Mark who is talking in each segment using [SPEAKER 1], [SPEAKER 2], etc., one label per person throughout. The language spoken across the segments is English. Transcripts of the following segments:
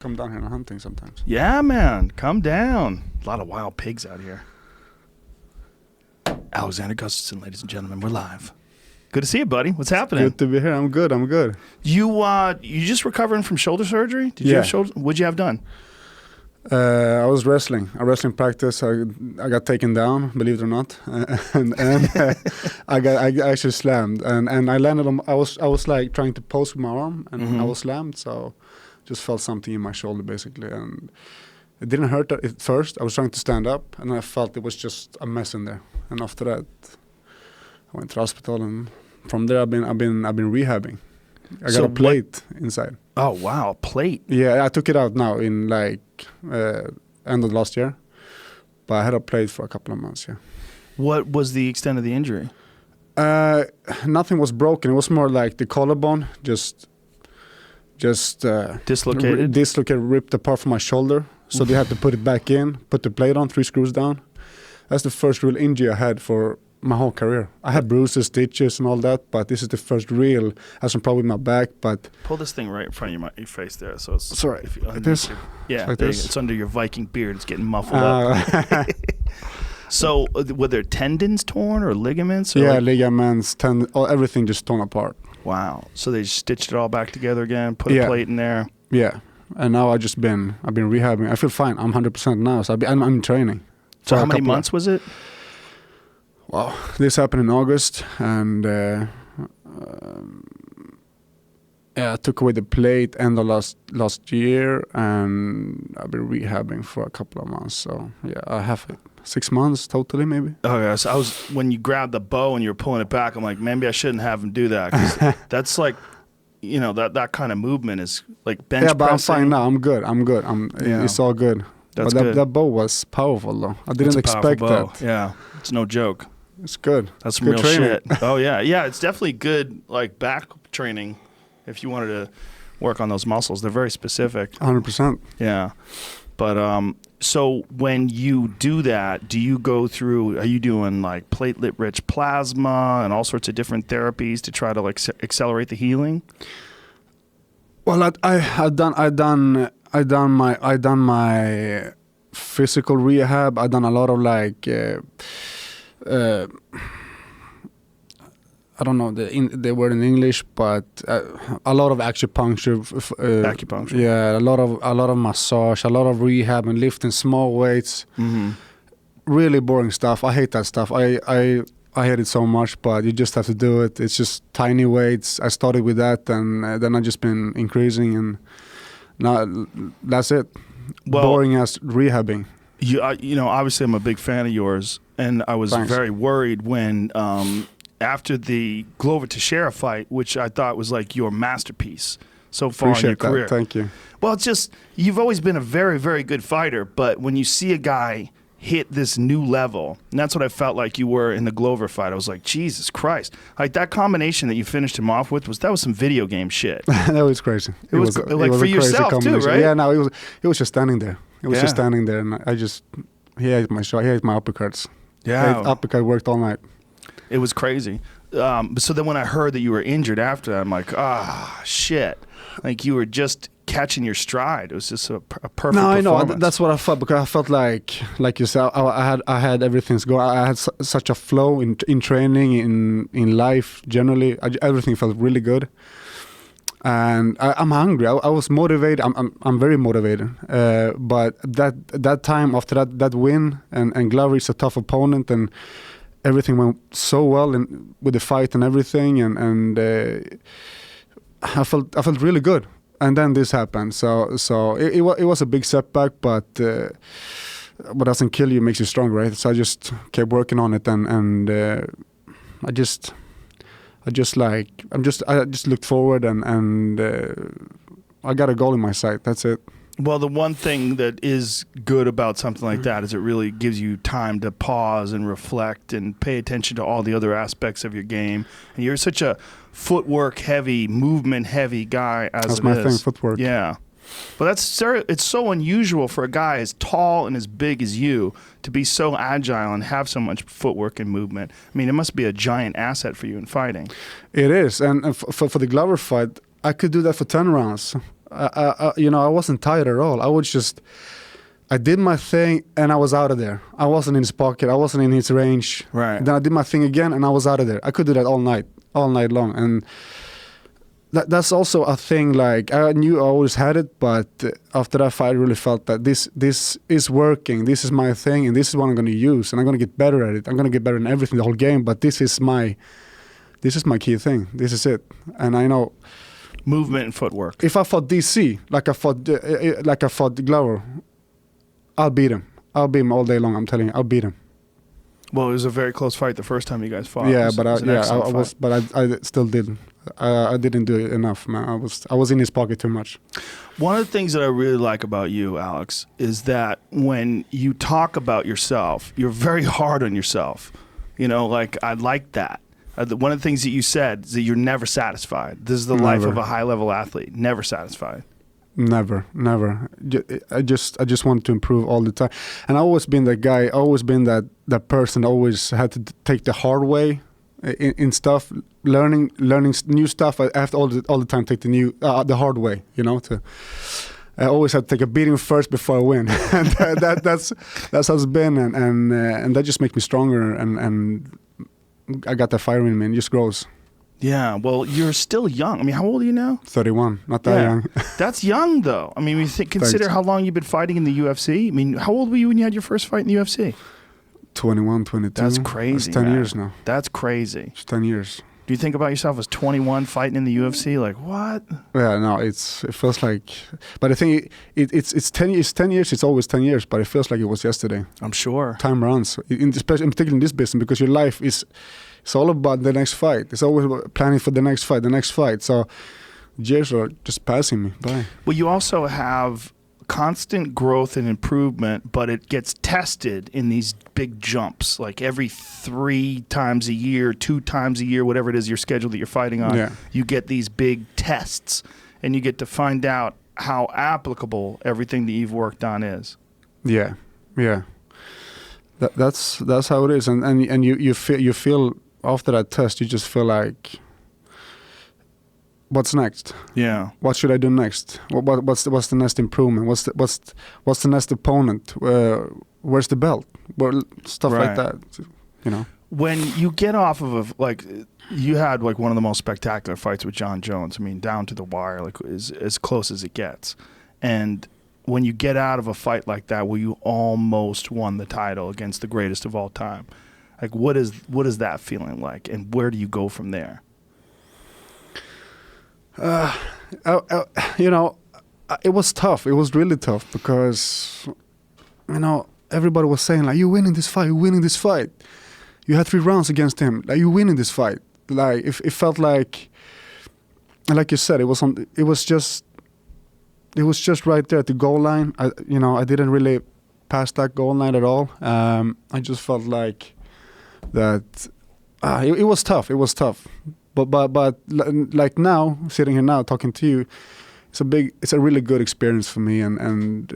[SPEAKER 1] Come down here and hunting sometimes.
[SPEAKER 2] Yeah, man. Come down. A lot of wild pigs out here. Alexander Gustafsson, ladies and gentlemen. We're live. Good to see you, buddy. What's happening?
[SPEAKER 1] Good to be here. I'm good.
[SPEAKER 2] You just recovering from shoulder surgery? Did you have shoulder? What'd you have done?
[SPEAKER 1] I was wrestling. A wrestling practice. I got taken down, believe it or not, and I actually slammed, and I landed on. I was like trying to pose with my arm, and I was slammed. So just felt something in my shoulder basically, and it didn't hurt at first. I was trying to stand up, and I felt it was just a mess in there. And after that, I went to the hospital, and from there I've been rehabbing. I got a plate inside.
[SPEAKER 2] Oh wow, a plate.
[SPEAKER 1] Yeah, I took it out now in like end of last year, but I had a plate for a couple of months. Yeah.
[SPEAKER 2] What was the extent of the injury?
[SPEAKER 1] Nothing was broken. It was more like the collarbone just
[SPEAKER 2] dislocated.
[SPEAKER 1] Ripped apart from my shoulder. So they had to put it back in, put the plate on, 3 screws down. That's the first real injury I had for my whole career. I had bruises, stitches, and all that, but this is the first real. I had some problem with my back, but
[SPEAKER 2] pull this thing right in front of your face there. So it's
[SPEAKER 1] sorry.
[SPEAKER 2] Like this. Yeah, like this. It's under your Viking beard. It's getting muffled up. So were there tendons torn or ligaments? Or
[SPEAKER 1] yeah, ligaments, everything just torn apart.
[SPEAKER 2] Wow. So they just stitched it all back together again, put a plate in there.
[SPEAKER 1] Yeah. And now I've been rehabbing. I feel fine. I'm 100% now. So I'm training.
[SPEAKER 2] So how many months was it?
[SPEAKER 1] Well, this happened in August, and I took away the plate end of last year, and I've been rehabbing for a couple of months. So yeah, I have 6 months totally, maybe.
[SPEAKER 2] Oh yeah, so when you grabbed the bow and you were pulling it back, I'm like, maybe I shouldn't have him do that, 'cause that's like, that kind of movement is like bench pressing.
[SPEAKER 1] Yeah, but I'm fine now. I'm good. It's all good.
[SPEAKER 2] That's
[SPEAKER 1] but
[SPEAKER 2] good.
[SPEAKER 1] That bow was powerful though. I didn't expect that.
[SPEAKER 2] Yeah, it's no joke.
[SPEAKER 1] It's good.
[SPEAKER 2] That's some real shit. Oh yeah, yeah. It's definitely good, like back training, if you wanted to work on those muscles. They're very specific.
[SPEAKER 1] 100%.
[SPEAKER 2] Yeah, but so when you do that, do you go through? Are you doing like platelet-rich plasma and all sorts of different therapies to try to like accelerate the healing?
[SPEAKER 1] Well, I done my physical rehab. I done a lot of like. I don't know the word in English, but a lot of acupuncture.
[SPEAKER 2] Acupuncture.
[SPEAKER 1] Yeah, a lot of massage, a lot of rehab and lifting small weights. Mm-hmm. Really boring stuff. I hate that stuff. I hate it so much, but you just have to do it. It's just tiny weights. I started with that, and then I just been increasing, and now that's it.
[SPEAKER 2] Well,
[SPEAKER 1] boring as rehabbing.
[SPEAKER 2] Obviously I'm a big fan of yours, and I was very worried when after the Glover Teixeira fight, which I thought was like your masterpiece so far in your career.
[SPEAKER 1] Thank you.
[SPEAKER 2] Well, it's just you've always been a very, very good fighter, but when you see a guy hit this new level, and that's what I felt like you were in the Glover fight. I was like, Jesus Christ. Like that combination that you finished him off with, that was some video game shit.
[SPEAKER 1] That was crazy.
[SPEAKER 2] It was like for yourself too, right?
[SPEAKER 1] Yeah, no, it was just standing there. It was just standing there, and he ate my shot. He ate my uppercuts.
[SPEAKER 2] Yeah.
[SPEAKER 1] Uppercut worked all night.
[SPEAKER 2] It was crazy. So then when I heard that you were injured after that, I'm like, shit. Like you were just catching your stride. It was just a perfect performance.
[SPEAKER 1] No, I know. That's what I felt, because I felt like you said, I had everything's going. I had such a flow in training, in life generally. Everything felt really good. And I'm hungry. I was motivated. I'm very motivated. But that time after that win, and Glover is a tough opponent, and everything went so well with the fight and everything, and I felt really good. And then this happened. So it was a big setback, but what doesn't kill you makes you stronger, right? So I just kept working on it, and I just looked forward, and I got a goal in my sight. That's it.
[SPEAKER 2] Well, the one thing that is good about something like that is it really gives you time to pause and reflect and pay attention to all the other aspects of your game. And you're such a footwork heavy, movement heavy guy as
[SPEAKER 1] That's my thing, footwork.
[SPEAKER 2] Yeah. But it's so unusual for a guy as tall and as big as you to be so agile and have so much footwork and movement. I mean, it must be a giant asset for you in fighting.
[SPEAKER 1] It is. And for the Glover fight, I could do that for 10 rounds. I wasn't tired at all. I did my thing and I was out of there. I wasn't in his pocket. I wasn't in his range.
[SPEAKER 2] Right.
[SPEAKER 1] Then I did my thing again and I was out of there. I could do that all night long. And that's also a thing. Like, I knew I always had it, but after that fight, I really felt that this is working. This is my thing, and this is what I'm going to use, and I'm going to get better at it. I'm going to get better in everything, the whole game. But this is my key thing. This is it. And I know
[SPEAKER 2] movement and footwork. If
[SPEAKER 1] I fought DC, like I fought Glover, I'll beat him. I'll beat him all day long. I'm telling you, I'll beat him.
[SPEAKER 2] Well, it was a very close fight the first time you guys fought.
[SPEAKER 1] Yeah, I still didn't. I didn't do it enough, man. I was in his pocket too much.
[SPEAKER 2] One of the things that I really like about you, Alex, is that when you talk about yourself, you're very hard on yourself. You know, like, I like that. One of the things that you said is that you're never satisfied. This is the life of a high-level athlete. Never satisfied.
[SPEAKER 1] Never. I just want to improve all the time. And I've always been that guy. Always been that person. Always had to take the hard way in stuff. Learning new stuff. I have to all the time take the hard way. You know, I always had to take a beating first before I win. And that's how it's been. And that just makes me stronger. And I got that fire in me, and it just grows.
[SPEAKER 2] Yeah, well, you're still young. I mean, how old are you now?
[SPEAKER 1] 31, not that young. That's
[SPEAKER 2] young, though. I mean, when you consider how long you've been fighting in the UFC. I mean, how old were you when you had your first fight in the UFC?
[SPEAKER 1] 21, 22.
[SPEAKER 2] That's crazy,
[SPEAKER 1] That's 10 years now.
[SPEAKER 2] That's crazy.
[SPEAKER 1] It's 10 years.
[SPEAKER 2] Do you think about yourself as 21 fighting in the UFC? Like, what?
[SPEAKER 1] Yeah, no, it feels like... But I think it's 10 years. 10 years, it's always 10 years, but it feels like it was yesterday.
[SPEAKER 2] I'm sure.
[SPEAKER 1] Time runs, especially in particular in this business, because your life is... It's all about the next fight. It's always about planning for the next fight. So years are just passing me by.
[SPEAKER 2] Well, you also have constant growth and improvement, but it gets tested in these big jumps, like every 3 times a year, 2 times a year, whatever it is your schedule that you're fighting on.
[SPEAKER 1] Yeah.
[SPEAKER 2] You get these big tests, and you get to find out how applicable everything that you've worked on is.
[SPEAKER 1] Yeah. That's how it is, and you feel after that test, you just feel like, what's next?
[SPEAKER 2] Yeah.
[SPEAKER 1] What should I do next? What's the next improvement? What's the next opponent? Where's the belt? Stuff like that. You know.
[SPEAKER 2] When you get off of you had like one of the most spectacular fights with John Jones. I mean, down to the wire, like as close as it gets. And when you get out of a fight like that, where you almost won the title against the greatest of all time, like what is that feeling like, and where do you go from there?
[SPEAKER 1] It was tough. It was really tough because, everybody was saying like, "You're winning this fight. You're winning this fight. You had 3 rounds against him. Like, you're winning this fight." Like it felt like you said, it was just right there at the goal line. I didn't really pass that goal line at all. I just felt like that. It was tough. It was tough. But like now, sitting here now talking to you, it's a really good experience for me, and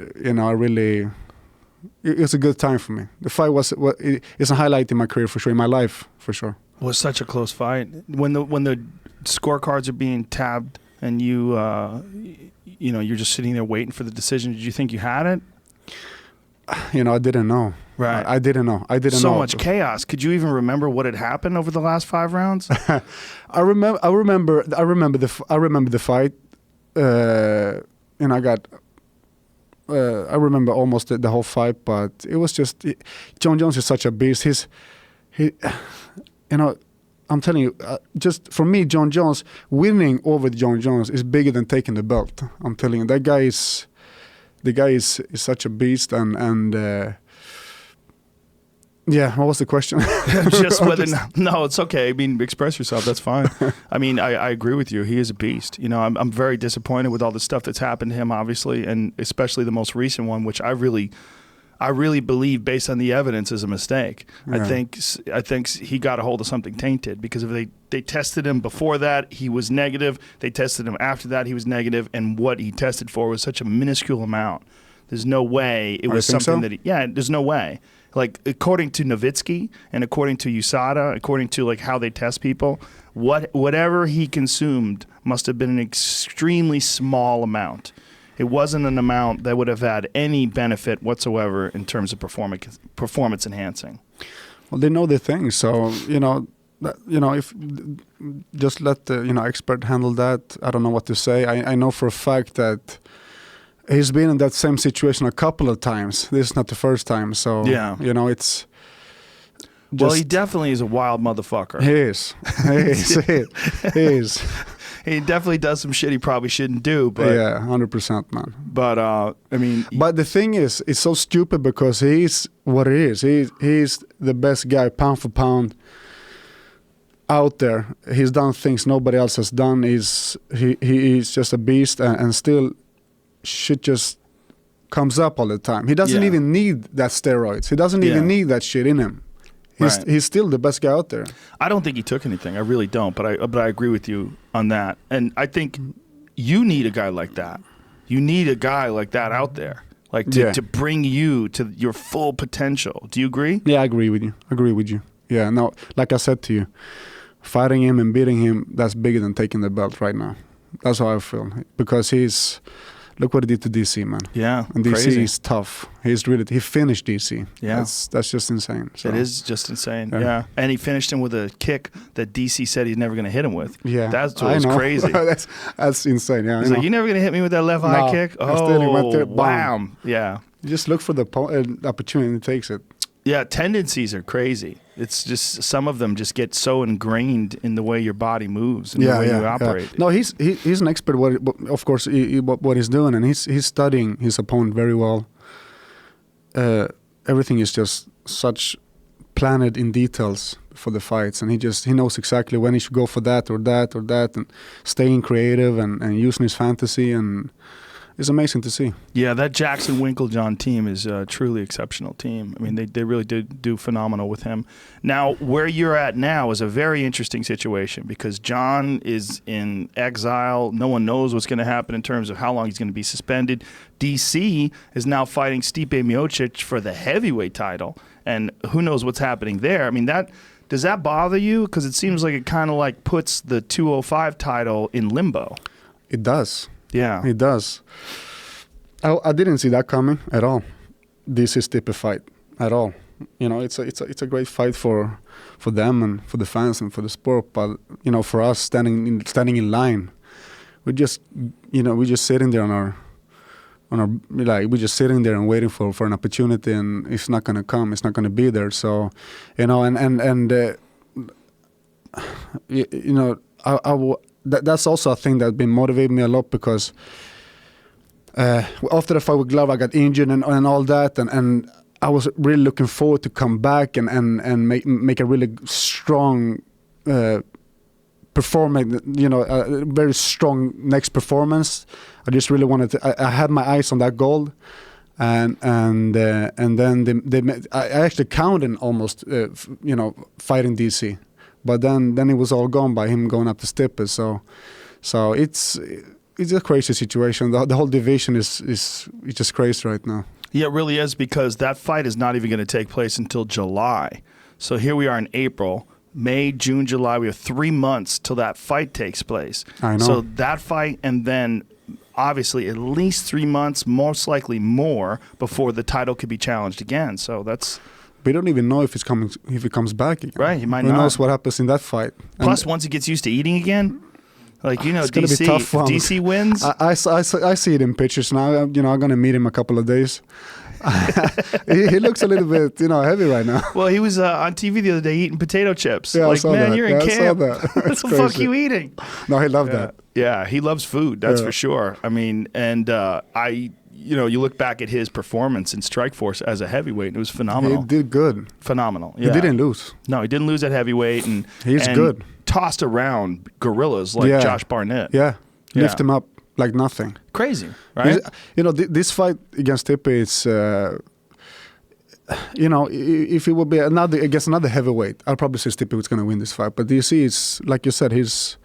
[SPEAKER 1] it's a good time for me. The fight it's a highlight in my career for sure, in my life for sure.
[SPEAKER 2] It was such a close fight. When the scorecards are being tabbed and you're just sitting there waiting for the decision, did you think you had it?
[SPEAKER 1] I didn't know.
[SPEAKER 2] Right.
[SPEAKER 1] I didn't know.
[SPEAKER 2] So much chaos. Could you even remember what had happened over the last 5 rounds?
[SPEAKER 1] I remember the fight. I remember almost the whole fight, but it was just John Jones is such a beast. I'm telling you, just for me, John Jones winning over John Jones is bigger than taking the belt. I'm telling you, the guy is such a beast, and yeah. What was the question?
[SPEAKER 2] Just whether no, it's okay. I mean, express yourself. That's fine. I mean, I agree with you. He is a beast. I'm very disappointed with all the stuff that's happened to him, obviously, and especially the most recent one, which I really believe, based on the evidence, is a mistake. Yeah. I think he got a hold of something tainted, because if they tested him before that, he was negative. They tested him after that, he was negative, and what he tested for was such a minuscule amount. There's no way it was something that there's no way. Like, according to Nowitzki and according to USADA, according to like how they test people, whatever he consumed must have been an extremely small amount. It wasn't an amount that would have had any benefit whatsoever in terms of performance enhancing.
[SPEAKER 1] Well, they know the thing, so if just let the expert handle that. I don't know what to say. I know for a fact that he's been in that same situation a couple of times. This is not the first time, so
[SPEAKER 2] yeah,
[SPEAKER 1] it's.
[SPEAKER 2] Well, he definitely is a wild motherfucker.
[SPEAKER 1] He is. He is.
[SPEAKER 2] He definitely does some shit he probably shouldn't do. But
[SPEAKER 1] yeah, 100%, man.
[SPEAKER 2] But I mean,
[SPEAKER 1] but the thing is, it's so stupid because he's what it is. He's the best guy, pound for pound, out there. He's done things nobody else has done. He's just a beast, and still, shit just comes up all the time. He doesn't even need that steroids. He doesn't even need that shit in him. He's still the best guy out there.
[SPEAKER 2] I don't think he took anything. I really don't. But I agree with you on that. And I think you need a guy like that. You need a guy like that out there, like to bring you to your full potential. Do you agree?
[SPEAKER 1] Yeah, I agree with you. Yeah, no, like I said to you, fighting him and beating him, that's bigger than taking the belt right now. That's how I feel. Because look what he did to DC, man.
[SPEAKER 2] Yeah,
[SPEAKER 1] and DC
[SPEAKER 2] crazy.
[SPEAKER 1] is tough. He finished DC.
[SPEAKER 2] Yeah,
[SPEAKER 1] that's just insane. So.
[SPEAKER 2] It is just insane. Yeah, and he finished him with a kick that DC said he's never going to hit him with.
[SPEAKER 1] Yeah,
[SPEAKER 2] that's what was crazy.
[SPEAKER 1] that's insane. Yeah,
[SPEAKER 2] he's like, "You're never going to hit me with that left high kick." Oh, wow. Yeah,
[SPEAKER 1] you just look for the opportunity and takes it.
[SPEAKER 2] Yeah, tendencies are crazy. It's just some of them just get so ingrained in the way your body moves and the way you operate.
[SPEAKER 1] Yeah. No, he's an expert. Of course, what he's doing, and he's studying his opponent very well. Everything is just such planned in details for the fights, and he knows exactly when he should go for that or that or that, and staying creative and using his fantasy, and it's amazing to see.
[SPEAKER 2] Yeah, that Jackson Winklejohn team is a truly exceptional team. I mean, they really did do phenomenal with him. Now, where you're at now is a very interesting situation because John is in exile. No one knows what's going to happen in terms of how long he's going to be suspended. DC is now fighting Stipe Miocic for the heavyweight title, and who knows what's happening there. I mean, does that bother you? Because it seems like it kind of like puts the 205 title in limbo.
[SPEAKER 1] It does.
[SPEAKER 2] Yeah,
[SPEAKER 1] it does. I didn't see that coming at all. This is Stipe fight at all. It's a great fight for them and for the fans and for the sport. But for us standing in line, we're just sitting there we're just sitting there and waiting for an opportunity, and it's not gonna come. It's not gonna be there. So, that's also a thing that's been motivating me a lot because after the fight with Glover, I got injured and all that, and I was really looking forward to come back and make a really strong performance, a very strong next performance. I just really wanted to. I had my eyes on that goal, and then I actually counted almost, fighting DC. But then it was all gone by him going up to Stipe. So it's a crazy situation. The whole division is just crazy right now.
[SPEAKER 2] Yeah, it really is, because that fight is not even going to take place until July. So here we are in April, May, June, July. We have 3 months till that fight takes place.
[SPEAKER 1] I know.
[SPEAKER 2] So that fight, and then obviously at least 3 months, most likely more, before the title could be challenged again. So that's.
[SPEAKER 1] We don't even know if he comes back again.
[SPEAKER 2] Right, he might
[SPEAKER 1] not.
[SPEAKER 2] Who
[SPEAKER 1] knows what happens in that fight.
[SPEAKER 2] Plus, once he gets used to eating again,
[SPEAKER 1] it's gonna be tough for him.
[SPEAKER 2] DC wins.
[SPEAKER 1] I see it in pictures now. I'm gonna meet him a couple of days. he looks a little bit, heavy right now.
[SPEAKER 2] Well, he was on TV the other day eating potato chips.
[SPEAKER 1] Yeah, I saw that.
[SPEAKER 2] You're in camp.
[SPEAKER 1] I saw that.
[SPEAKER 2] What the fuck are you eating?
[SPEAKER 1] No, he loved that.
[SPEAKER 2] Yeah, he loves food. That's for sure. I mean, and you look back at his performance in Strikeforce as a heavyweight, and it was phenomenal.
[SPEAKER 1] He did good.
[SPEAKER 2] Phenomenal. Yeah.
[SPEAKER 1] He didn't lose.
[SPEAKER 2] No, he didn't lose at heavyweight, and
[SPEAKER 1] he's good.
[SPEAKER 2] Tossed around gorillas like Josh Barnett.
[SPEAKER 1] Yeah, lift him up like nothing.
[SPEAKER 2] Crazy, right?
[SPEAKER 1] This fight against Stipe is, if it would be another heavyweight, I'll probably say Stipe was going to win this fight. But DC is, like you said, he's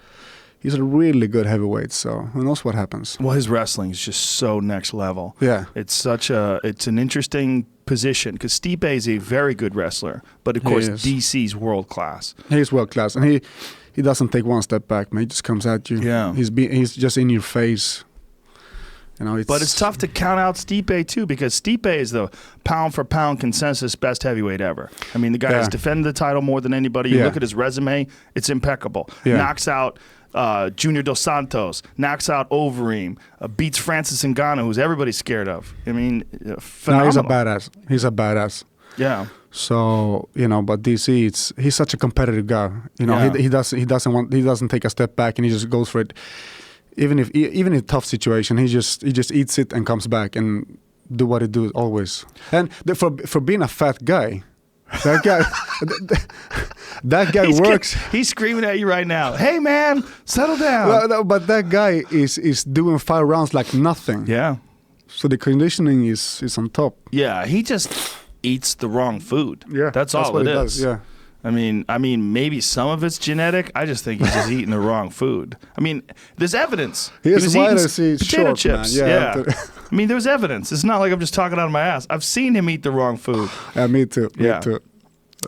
[SPEAKER 1] a really good heavyweight, so who knows what happens.
[SPEAKER 2] Well, his wrestling is just so next level.
[SPEAKER 1] Yeah.
[SPEAKER 2] It's an interesting position? Because Stipe is a very good wrestler, but of course DC's world class.
[SPEAKER 1] He's world class, and he doesn't take one step back, man. He just comes at you.
[SPEAKER 2] Yeah.
[SPEAKER 1] He's just in your face. You know,
[SPEAKER 2] but it's tough to count out Stipe too, because Stipe is the pound for pound consensus best heavyweight ever. I mean, the guy has defended the title more than anybody. You look at his resume; it's impeccable. Knocks out Junior Dos Santos, knocks out Overeem, beats Francis Ngannou, who's everybody's scared of. I mean, phenomenal.
[SPEAKER 1] No, he's a badass.
[SPEAKER 2] Yeah.
[SPEAKER 1] So, you know, but DC, he's such a competitive guy. You know, he doesn't take a step back, and he just goes for it. Even in a tough situation, he just eats it and comes back and do what he do always. And for being a fat guy, that guy that guy works.
[SPEAKER 2] He's screaming at you right now. Hey man, settle down.
[SPEAKER 1] No, but that guy is doing 5 rounds like nothing.
[SPEAKER 2] Yeah.
[SPEAKER 1] So the conditioning is on top.
[SPEAKER 2] Yeah, he just eats the wrong food.
[SPEAKER 1] Yeah,
[SPEAKER 2] that's all it is.
[SPEAKER 1] Does, yeah.
[SPEAKER 2] I mean, maybe some of it's genetic. I just think he's just eating the wrong food. I mean, there's evidence.
[SPEAKER 1] He was eating
[SPEAKER 2] potato
[SPEAKER 1] short,
[SPEAKER 2] chips.
[SPEAKER 1] Man.
[SPEAKER 2] Yeah. I mean, there's evidence. It's not like I'm just talking out of my ass. I've seen him eat the wrong food.
[SPEAKER 1] Yeah, me too. Me too.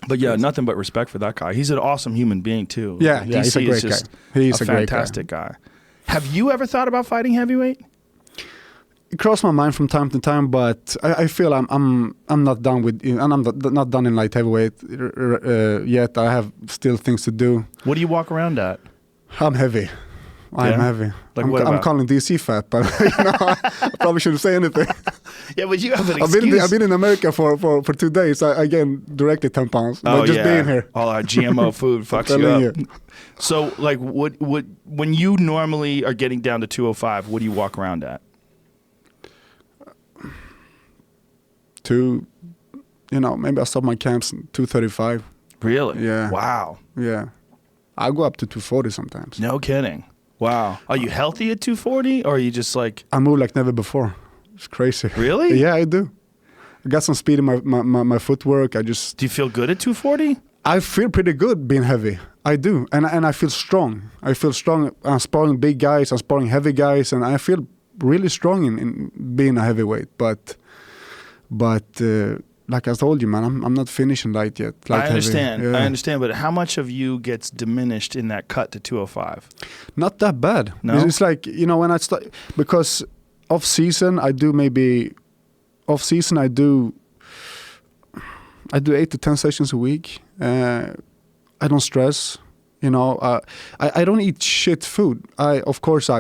[SPEAKER 2] But yeah, nothing but respect for that guy. He's an awesome human being too.
[SPEAKER 1] Yeah, he's a great guy. He's a
[SPEAKER 2] fantastic guy. Have you ever thought about fighting heavyweight?
[SPEAKER 1] It crossed my mind from time to time, but I feel I'm not done with, and I'm not done in light heavyweight yet. I have still things to do.
[SPEAKER 2] What do you walk around at?
[SPEAKER 1] I'm heavy. I'm heavy.
[SPEAKER 2] Like I'm
[SPEAKER 1] calling DC fat, but you know, I probably shouldn't say anything.
[SPEAKER 2] Yeah, but you have an excuse.
[SPEAKER 1] I've been in America for 2 days. I gained directly 10 pounds.
[SPEAKER 2] Oh,
[SPEAKER 1] just being here.
[SPEAKER 2] All our GMO food fucks you up. So, like, when you normally are getting down to 205, what do you walk around at?
[SPEAKER 1] Maybe I'll stop my camps in 235.
[SPEAKER 2] Really?
[SPEAKER 1] Yeah.
[SPEAKER 2] Wow.
[SPEAKER 1] Yeah. I'll go up to 240 sometimes.
[SPEAKER 2] No kidding. Wow. Are you healthy at 240, or are you just like...
[SPEAKER 1] I move like never before. It's crazy.
[SPEAKER 2] Really?
[SPEAKER 1] Yeah, I do. I got some speed in my footwork.
[SPEAKER 2] Do you feel good at 240?
[SPEAKER 1] I feel pretty good being heavy. I do. And I feel strong. I'm sparring big guys. I'm sparring heavy guys. And I feel really strong in being a heavyweight. But like I told you, man, I'm not finishing light yet.
[SPEAKER 2] I understand. Yeah. I understand. But how much of you gets diminished in that cut to 205?
[SPEAKER 1] Not that bad.
[SPEAKER 2] No?
[SPEAKER 1] It's like, when I start, because off season I do 8 to 10 sessions a week. I don't stress. I don't eat shit food.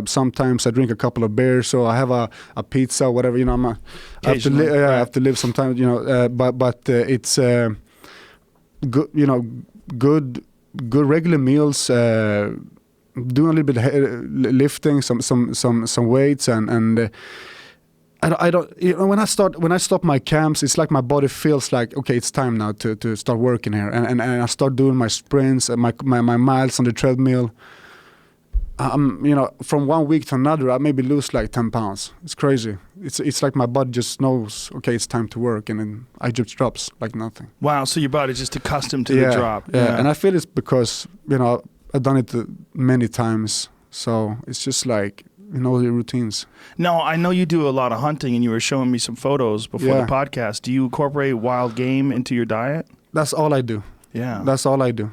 [SPEAKER 1] Sometimes I drink a couple of beers, so I have a pizza, whatever. I have to live sometimes. But it's good. Good regular meals. Doing a little bit of lifting, some weights, and I don't. When I stop my camps, it's like my body feels like, okay, it's time now to start working here, and I start doing my sprints, my miles on the treadmill. From 1 week to another, I maybe lose like 10 pounds. It's crazy. It's like my body just knows, okay, it's time to work, and then I just drops like nothing.
[SPEAKER 2] Wow, so your body's just accustomed to the drop.
[SPEAKER 1] Yeah, and I feel it's because I've done it many times, so it's just like. The routines.
[SPEAKER 2] No, I know you do a lot of hunting, and you were showing me some photos before the podcast. Do you incorporate wild game into your diet?
[SPEAKER 1] That's all I do.
[SPEAKER 2] Yeah.
[SPEAKER 1] That's all I do.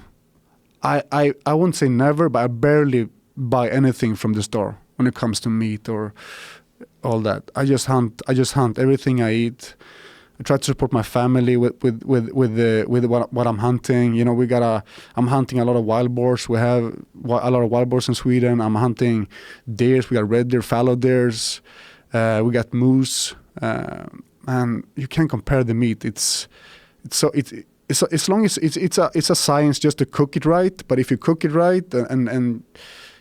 [SPEAKER 1] I wouldn't say never, but I barely buy anything from the store when it comes to meat or all that. I just hunt everything I eat. I try to support my family with what I'm hunting. I'm hunting a lot of wild boars. We have a lot of wild boars in Sweden. I'm hunting deers. We got red deer, fallow deers. We got moose, and you can't compare the meat. It's as long as it's a science just to cook it right. But if you cook it right and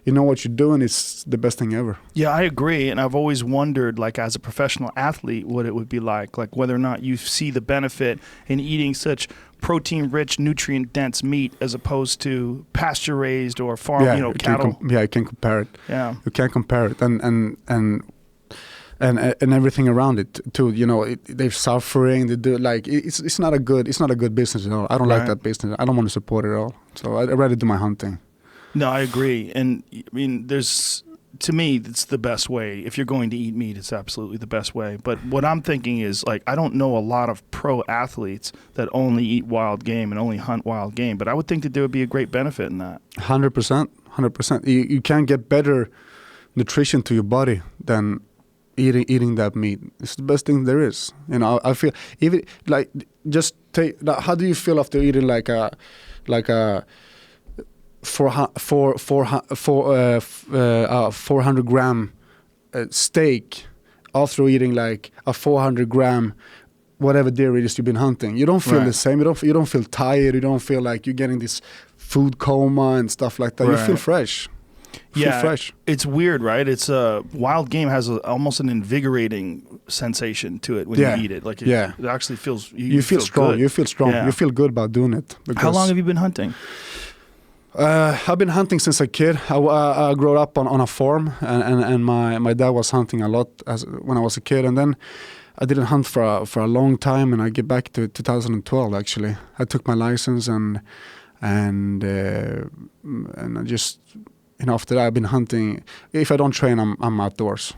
[SPEAKER 1] you know what you're doing, it's the best thing ever.
[SPEAKER 2] Yeah, I agree. And I've always wondered, like, as a professional athlete, what it would be like whether or not you see the benefit in eating such protein-rich, nutrient-dense meat as opposed to pasture-raised or farm, cattle.
[SPEAKER 1] You can't compare it.
[SPEAKER 2] Yeah.
[SPEAKER 1] You can't compare it. And everything around it too. They're suffering. They do it's not a good business at all. I don't like that business. I don't want to support it at all. So I'd rather do my hunting.
[SPEAKER 2] No, I agree. And I mean, there's to me, it's the best way. If you're going to eat meat, it's absolutely the best way. But what I'm thinking is, like, I don't know a lot of pro athletes that only eat wild game and only hunt wild game, but I would think that there would be a great benefit in that.
[SPEAKER 1] 100%. 100%. You can't get better nutrition to your body than eating that meat. It's the best thing there is. You know, I feel even like just take. How do you feel after eating like a 400 gram steak after eating like a 400 gram whatever deer it is you've been hunting? You don't feel the same. You don't feel tired. You don't feel like you're getting this food coma and stuff like that. You feel fresh. Fresh.
[SPEAKER 2] It's weird, right? It's wild game has almost an invigorating sensation to it when you eat it. Like it actually feels
[SPEAKER 1] you feel strong.
[SPEAKER 2] Good.
[SPEAKER 1] You feel strong. You feel good about doing it.
[SPEAKER 2] How long have you been hunting?
[SPEAKER 1] I've been hunting since a kid. I grew up on a farm, and my dad was hunting a lot when I was a kid, and then I didn't hunt for a long time, and I get back to 2012 actually. I took my license and I just, you know, after that I've been hunting. If I don't train, I'm outdoors.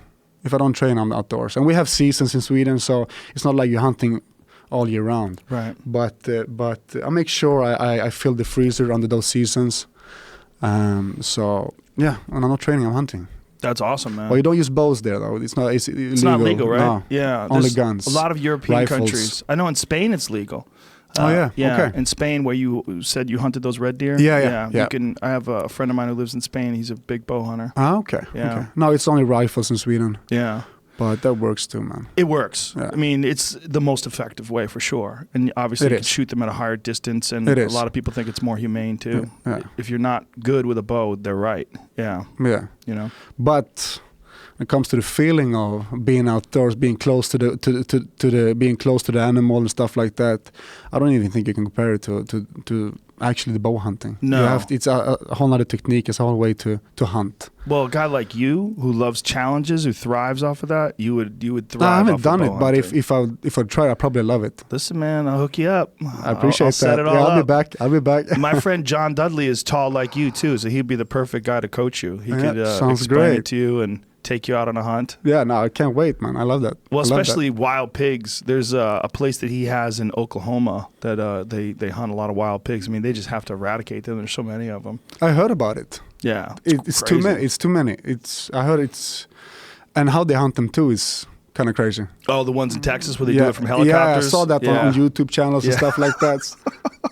[SPEAKER 1] If I don't train, I'm outdoors. And we have seasons in Sweden, so it's not like you're hunting all year round.
[SPEAKER 2] Right.
[SPEAKER 1] But I make sure I fill the freezer under those seasons. So yeah, when I'm not training, I'm hunting.
[SPEAKER 2] That's awesome, man.
[SPEAKER 1] Well, you don't use bows there though. It's illegal.
[SPEAKER 2] Not legal, right?
[SPEAKER 1] No.
[SPEAKER 2] Yeah.
[SPEAKER 1] Only guns.
[SPEAKER 2] A lot of European
[SPEAKER 1] rifles.
[SPEAKER 2] countries. I know in Spain it's legal.
[SPEAKER 1] Yeah. Okay.
[SPEAKER 2] In Spain, where you said you hunted those red deer.
[SPEAKER 1] Yeah.
[SPEAKER 2] You can. I have a friend of mine who lives in Spain. He's a big bow hunter.
[SPEAKER 1] Okay.
[SPEAKER 2] Yeah.
[SPEAKER 1] Okay. No, it's only rifles in Sweden.
[SPEAKER 2] Yeah.
[SPEAKER 1] But that works too, man.
[SPEAKER 2] It works.
[SPEAKER 1] Yeah.
[SPEAKER 2] I mean, it's the most effective way for sure. And obviously, you can shoot them at a higher distance. And a lot of people think it's more humane too.
[SPEAKER 1] Yeah.
[SPEAKER 2] If you're not good with a bow, they're right. Yeah.
[SPEAKER 1] Yeah.
[SPEAKER 2] You know.
[SPEAKER 1] But when it comes to the feeling of being outdoors, being close to the being close to the animal and stuff like that, I don't even think you can compare it to actually the bow hunting.
[SPEAKER 2] No.
[SPEAKER 1] It's a whole other technique. It's a whole way to hunt.
[SPEAKER 2] Well, a guy like you who loves challenges, who thrives off of that, you would thrive.
[SPEAKER 1] I haven't
[SPEAKER 2] off
[SPEAKER 1] done
[SPEAKER 2] of
[SPEAKER 1] it,
[SPEAKER 2] bow
[SPEAKER 1] but
[SPEAKER 2] hunting.
[SPEAKER 1] if I try, I probably love it.
[SPEAKER 2] Listen, man, I'll hook you up.
[SPEAKER 1] I appreciate
[SPEAKER 2] I'll
[SPEAKER 1] that.
[SPEAKER 2] set it all
[SPEAKER 1] I'll
[SPEAKER 2] up.
[SPEAKER 1] be back.
[SPEAKER 2] My friend John Dudley is tall like you too, so he'd be the perfect guy to coach you. He could
[SPEAKER 1] sounds
[SPEAKER 2] explain
[SPEAKER 1] great.
[SPEAKER 2] it to you and take you out on a hunt.
[SPEAKER 1] Yeah, no, I can't wait, man. I love that.
[SPEAKER 2] Well, especially wild pigs. There's a place that he has in Oklahoma that they hunt a lot of wild pigs. I mean, they just have to eradicate them. There's so many of them.
[SPEAKER 1] I heard about it.
[SPEAKER 2] Yeah,
[SPEAKER 1] it's too many. It's too many. I heard it's, and how they hunt them too is kind of crazy.
[SPEAKER 2] Oh, the ones in Texas where they do it from helicopters?
[SPEAKER 1] Yeah, I saw that on YouTube channels and stuff like that. It's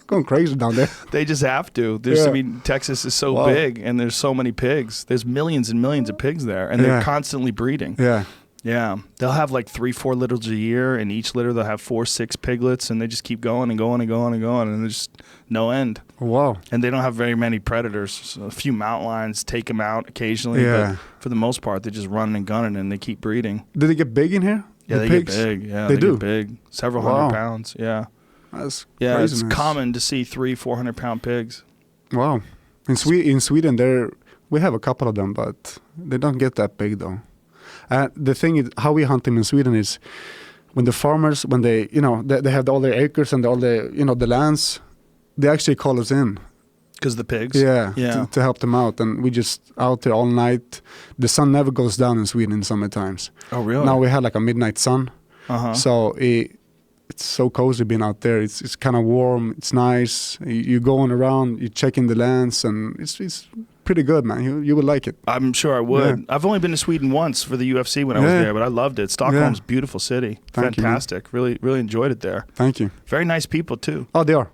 [SPEAKER 1] going crazy down there.
[SPEAKER 2] They just have to. I mean, Texas is so big, and there's so many pigs. There's millions and millions of pigs there, and they're constantly breeding.
[SPEAKER 1] Yeah.
[SPEAKER 2] Yeah. They'll have like 3-4 litters a year, and each litter they'll have 4-6 piglets, and they just keep going and going and going and going, and there's just no end.
[SPEAKER 1] Wow.
[SPEAKER 2] And they don't have very many predators. So a few mountain lions take them out occasionally, but for the most part, they just run and gunning, and they keep breeding.
[SPEAKER 1] Do they get big in here?
[SPEAKER 2] Yeah, they
[SPEAKER 1] pigs?
[SPEAKER 2] get big. Yeah,
[SPEAKER 1] they do.
[SPEAKER 2] Get big. Several hundred pounds. Yeah.
[SPEAKER 1] That's
[SPEAKER 2] it's common to see 300-400 pound pigs.
[SPEAKER 1] Wow. In Sweden, we have a couple of them, but they don't get that big though. The thing is, how we hunt them in Sweden is when the farmers, when they have all their acres and all the the lands, they actually call us in.
[SPEAKER 2] Because the pigs?
[SPEAKER 1] Yeah. To help them out. And we just out there all night. The sun never goes down in Sweden in summer times.
[SPEAKER 2] Oh, really?
[SPEAKER 1] Now we had like a midnight sun.
[SPEAKER 2] Uh-huh.
[SPEAKER 1] So it's so cozy being out there. It's kind of warm. It's nice. You're going around, you're checking the lands, and it's pretty good, man. You would like it.
[SPEAKER 2] I'm sure I would.
[SPEAKER 1] Yeah.
[SPEAKER 2] I've only been to Sweden once for the UFC when I was there, but I loved it. Stockholm's a beautiful city. Fantastic. Really, really enjoyed it there.
[SPEAKER 1] Thank you.
[SPEAKER 2] Very nice people too.
[SPEAKER 1] Oh, they are.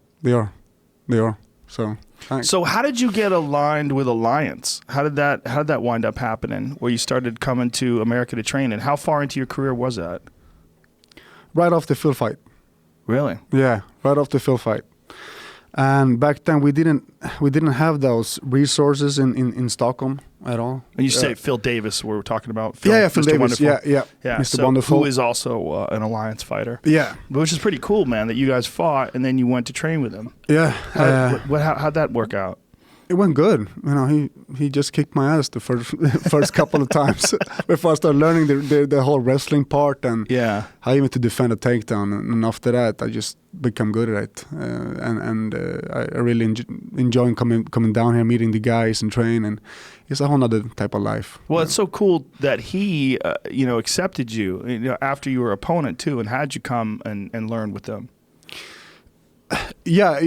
[SPEAKER 1] So. Thanks.
[SPEAKER 2] So how did you get aligned with Alliance? How did that wind up happening? Where you started coming to America to train, and how far into your career was that?
[SPEAKER 1] Right off the Phil fight.
[SPEAKER 2] Really?
[SPEAKER 1] Yeah, right off the Phil fight. And back then we didn't have those resources in Stockholm at all.
[SPEAKER 2] And you say Phil Davis, we're talking about Phil.
[SPEAKER 1] Yeah, Phil
[SPEAKER 2] Mr.
[SPEAKER 1] Davis.
[SPEAKER 2] Wonderful.
[SPEAKER 1] Yeah.
[SPEAKER 2] Mr.
[SPEAKER 1] So Wonderful,
[SPEAKER 2] who is also an Alliance fighter.
[SPEAKER 1] Yeah,
[SPEAKER 2] which is pretty cool, man. That you guys fought and then you went to train with him.
[SPEAKER 1] Yeah.
[SPEAKER 2] How'd that work out?
[SPEAKER 1] It went good. You know, he just kicked my ass the first couple of times before I started learning the whole wrestling part and how even to defend a takedown. And after that, I just become good at it. I really enjoy coming down here, meeting the guys and train. And it's a whole other type of life.
[SPEAKER 2] Well, it's so cool that he, accepted you, after you were opponent too, and had you come and learn with them.
[SPEAKER 1] Yeah,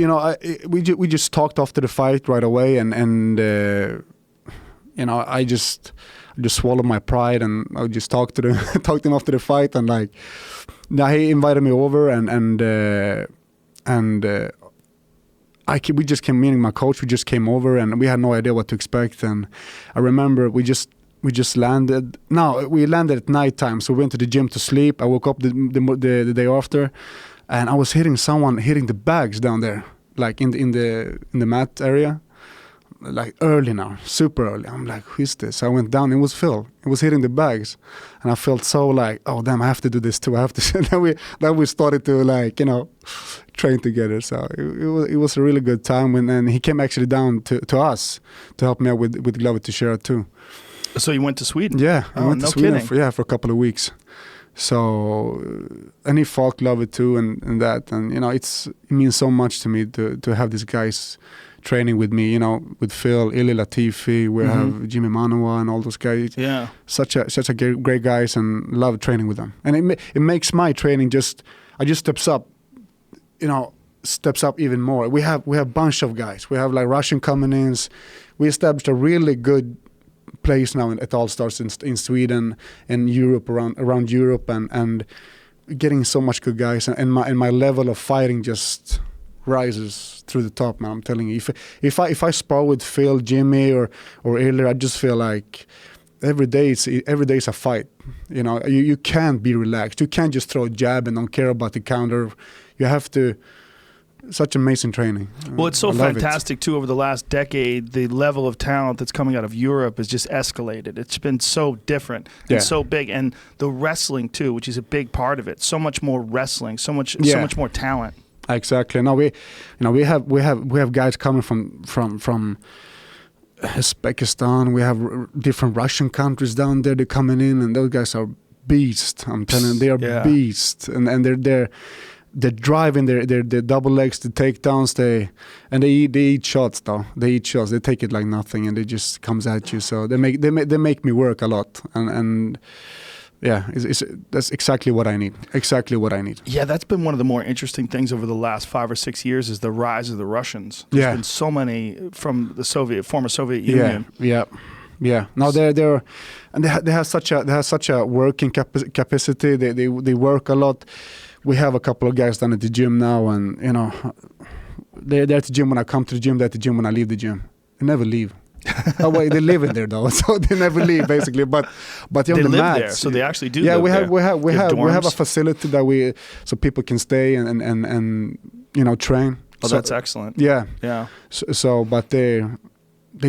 [SPEAKER 1] we just talked after the fight right away, and I just swallowed my pride, and I just talked to him after the fight, and like, now he invited me over, we just came, meeting my coach, we just came over, and we had no idea what to expect, and I remember we just landed. No, we landed at nighttime, so we went to the gym to sleep. I woke up the day after. And I was hitting the bags down there, like in the mat area, like early now, super early. I'm like, who's this? So I went down. It was Phil. He was hitting the bags, and I felt so like, oh damn, I have to do this too. I have to. then we started to train together. So it was a really good time. And he came actually down to us to help me out with Glover Teixeira too.
[SPEAKER 2] So you went to Sweden?
[SPEAKER 1] Yeah, I went to Sweden for a couple of weeks. So, and he fought Glover too, and that, and it means so much to me to have these guys training with me. With Phil, Ili Latifi, we have Jimmy Manoa, and all those guys. Yeah, such a great guys, and love training with them. And it makes my training I just steps up even more. We have a bunch of guys. We have like Russian coming in. We established a really good place now at All Stars in Sweden and Europe, around Europe, and getting so much good guys, and my level of fighting just rises through the top, man. I'm telling you, if I spar with Phil, Jimmy, or Ilya, I just feel like every day is a fight. You can't be relaxed. You can't just throw a jab and don't care about the counter. You have to. Such amazing training.
[SPEAKER 2] Well, it's so fantastic too. Over the last decade, the level of talent that's coming out of Europe has just escalated. It's been so different and so big, and the wrestling too, which is a big part of it. So much more wrestling, so much more talent.
[SPEAKER 1] Exactly. Now we have guys coming from Uzbekistan. We have different Russian countries down there. They're coming in, and those guys are beasts. I'm telling you, they are beasts, and they're driving their double legs, the takedowns. They eat shots though. They eat shots. They take it like nothing, and it just comes at you. So they make me work a lot, and that's exactly what I need. Exactly what I need.
[SPEAKER 2] Yeah, that's been one of the more interesting things over the last 5 or 6 years is the rise of the Russians. There's been so many from the former Soviet Union.
[SPEAKER 1] Yeah. Now they're and they have such a working capacity. They work a lot. We have a couple of guys down at the gym now, and they're at the gym when I come to the gym. They're at the gym when I leave the gym. They never leave. Oh wait, they live in there though, so they never leave basically. But
[SPEAKER 2] they
[SPEAKER 1] on the
[SPEAKER 2] live
[SPEAKER 1] mats,
[SPEAKER 2] there, so they actually do.
[SPEAKER 1] Yeah,
[SPEAKER 2] live
[SPEAKER 1] we have a facility that so people can stay and train.
[SPEAKER 2] Oh, that's excellent.
[SPEAKER 1] Yeah. So but they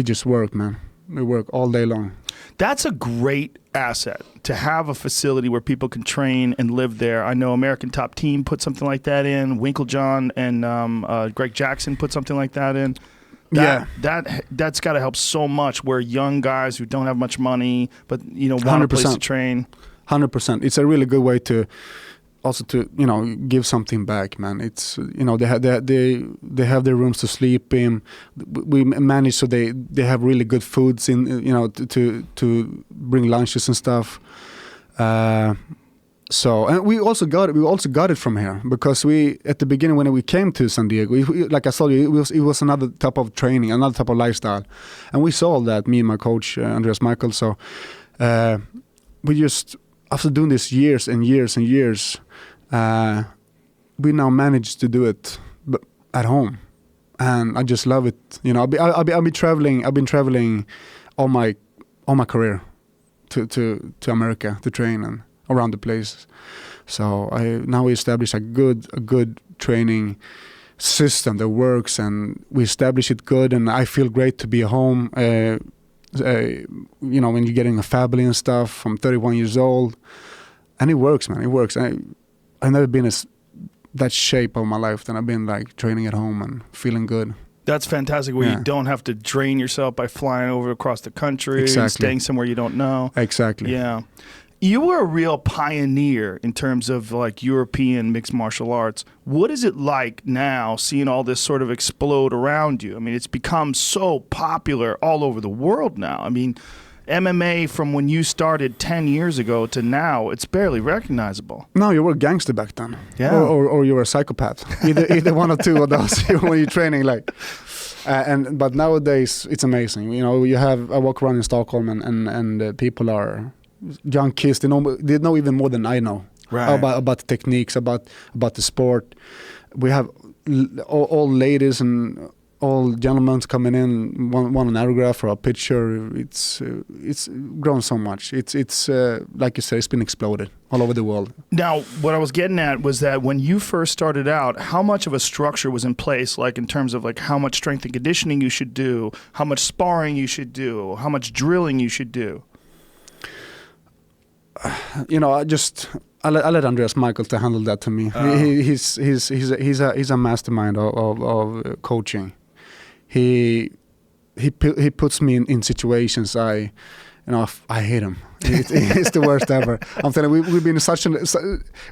[SPEAKER 1] just work, man. They work all day long.
[SPEAKER 2] That's a great asset to have a facility where people can train and live there. I know American Top Team put something like that in. Winklejohn and Greg Jackson put something like that in. That's got to help so much. Where young guys who don't have much money but want a place to train.
[SPEAKER 1] 100%. It's a really good way to also to give something back, man. It's they have their rooms to sleep in. We manage so they have really good foods in to bring lunches and stuff. So, and we also got it from here, because we at the beginning when we came to San Diego, like I told you, it was another type of training, another type of lifestyle, and we saw that, me and my coach Andreas Michael. So we just, after doing this years and years and years, we now managed to do it at home, and I just love it. I've been traveling all my career to America to train and around the place. So now we establish a good training system that works, and we establish it good, and I feel great to be at home. When you're getting a family and stuff. I'm 31 years old, and it works, man. It works. I've never been that shape of my life that I've been like training at home and feeling good.
[SPEAKER 2] That's fantastic. Where you don't have to drain yourself by flying over across the country, and staying somewhere you don't know.
[SPEAKER 1] Exactly.
[SPEAKER 2] Yeah. You were a real pioneer in terms of like European mixed martial arts. What is it like now seeing all this sort of explode around you? I mean, it's become so popular all over the world now. I mean, MMA from when you started 10 years ago to now, it's barely recognizable.
[SPEAKER 1] No, you were a gangster back then.
[SPEAKER 2] Yeah.
[SPEAKER 1] Or you were a psychopath. Either one or two of those when you're training. But nowadays, it's amazing. You know, I walk around in Stockholm and people are... young kids, they know even more than I know about the techniques, about the sport. We have all ladies and all gentlemen coming in, want an autograph or a picture. It's grown so much. It's like you said, it's been exploded all over the world. Now,
[SPEAKER 2] what I was getting at was that when you first started out, how much of a structure was in place, like in terms of like how much strength and conditioning you should do, how much sparring you should do, how much drilling you should do?
[SPEAKER 1] You know, I let Andreas Michael to handle that to me. He's a mastermind of coaching. He puts me in situations I hate him. It's the worst ever. I'm telling you, we've been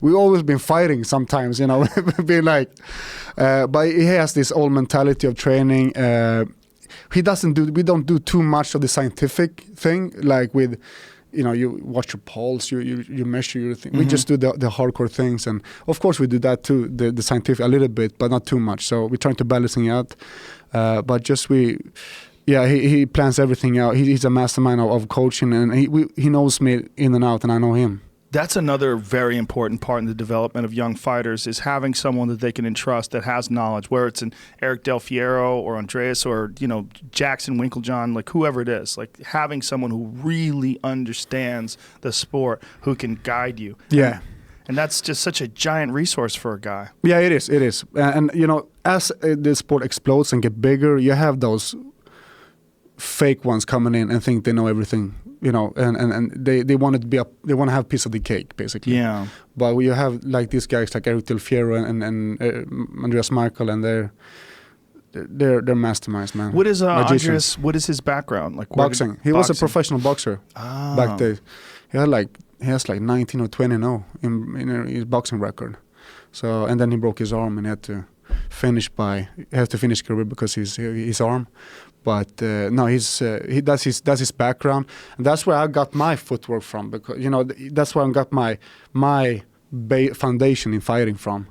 [SPEAKER 1] we've always been fighting sometimes. You know, being like, but he has this old mentality of training. We don't do too much of the scientific thing, like with. You know, you watch your pulse, you measure your thing. We just do the hardcore things, and of course we do that too, the scientific a little bit, but not too much. So we're trying to balance it out. But he plans everything out. He's a mastermind of coaching, and he knows me in and out, and I know him.
[SPEAKER 2] That's another very important part in the development of young fighters, is having someone that they can entrust that has knowledge, whether it's an Eric Del Fiero or Andreas or, you know, Jackson Winklejohn, like whoever it is, like having someone who really understands the sport, who can guide you.
[SPEAKER 1] Yeah.
[SPEAKER 2] And that's just such a giant resource for a guy.
[SPEAKER 1] Yeah, it is. And you know, as the sport explodes and get bigger, you have those fake ones coming in and think they know everything. You know, and they want to have a piece of the cake, basically.
[SPEAKER 2] Yeah.
[SPEAKER 1] But you have like these guys like Eric Del Fiero and Andreas Michael, and they're masterminds, man.
[SPEAKER 2] What is Andreas? What is his background? Like
[SPEAKER 1] boxing. He was a professional boxer back then. He has like 19 or 20 in his boxing record. So, and then he broke his arm and he had to finish career because his arm. But no, he does his background, and that's where I got my footwork from. Because you know, that's where I got my foundation in fighting from.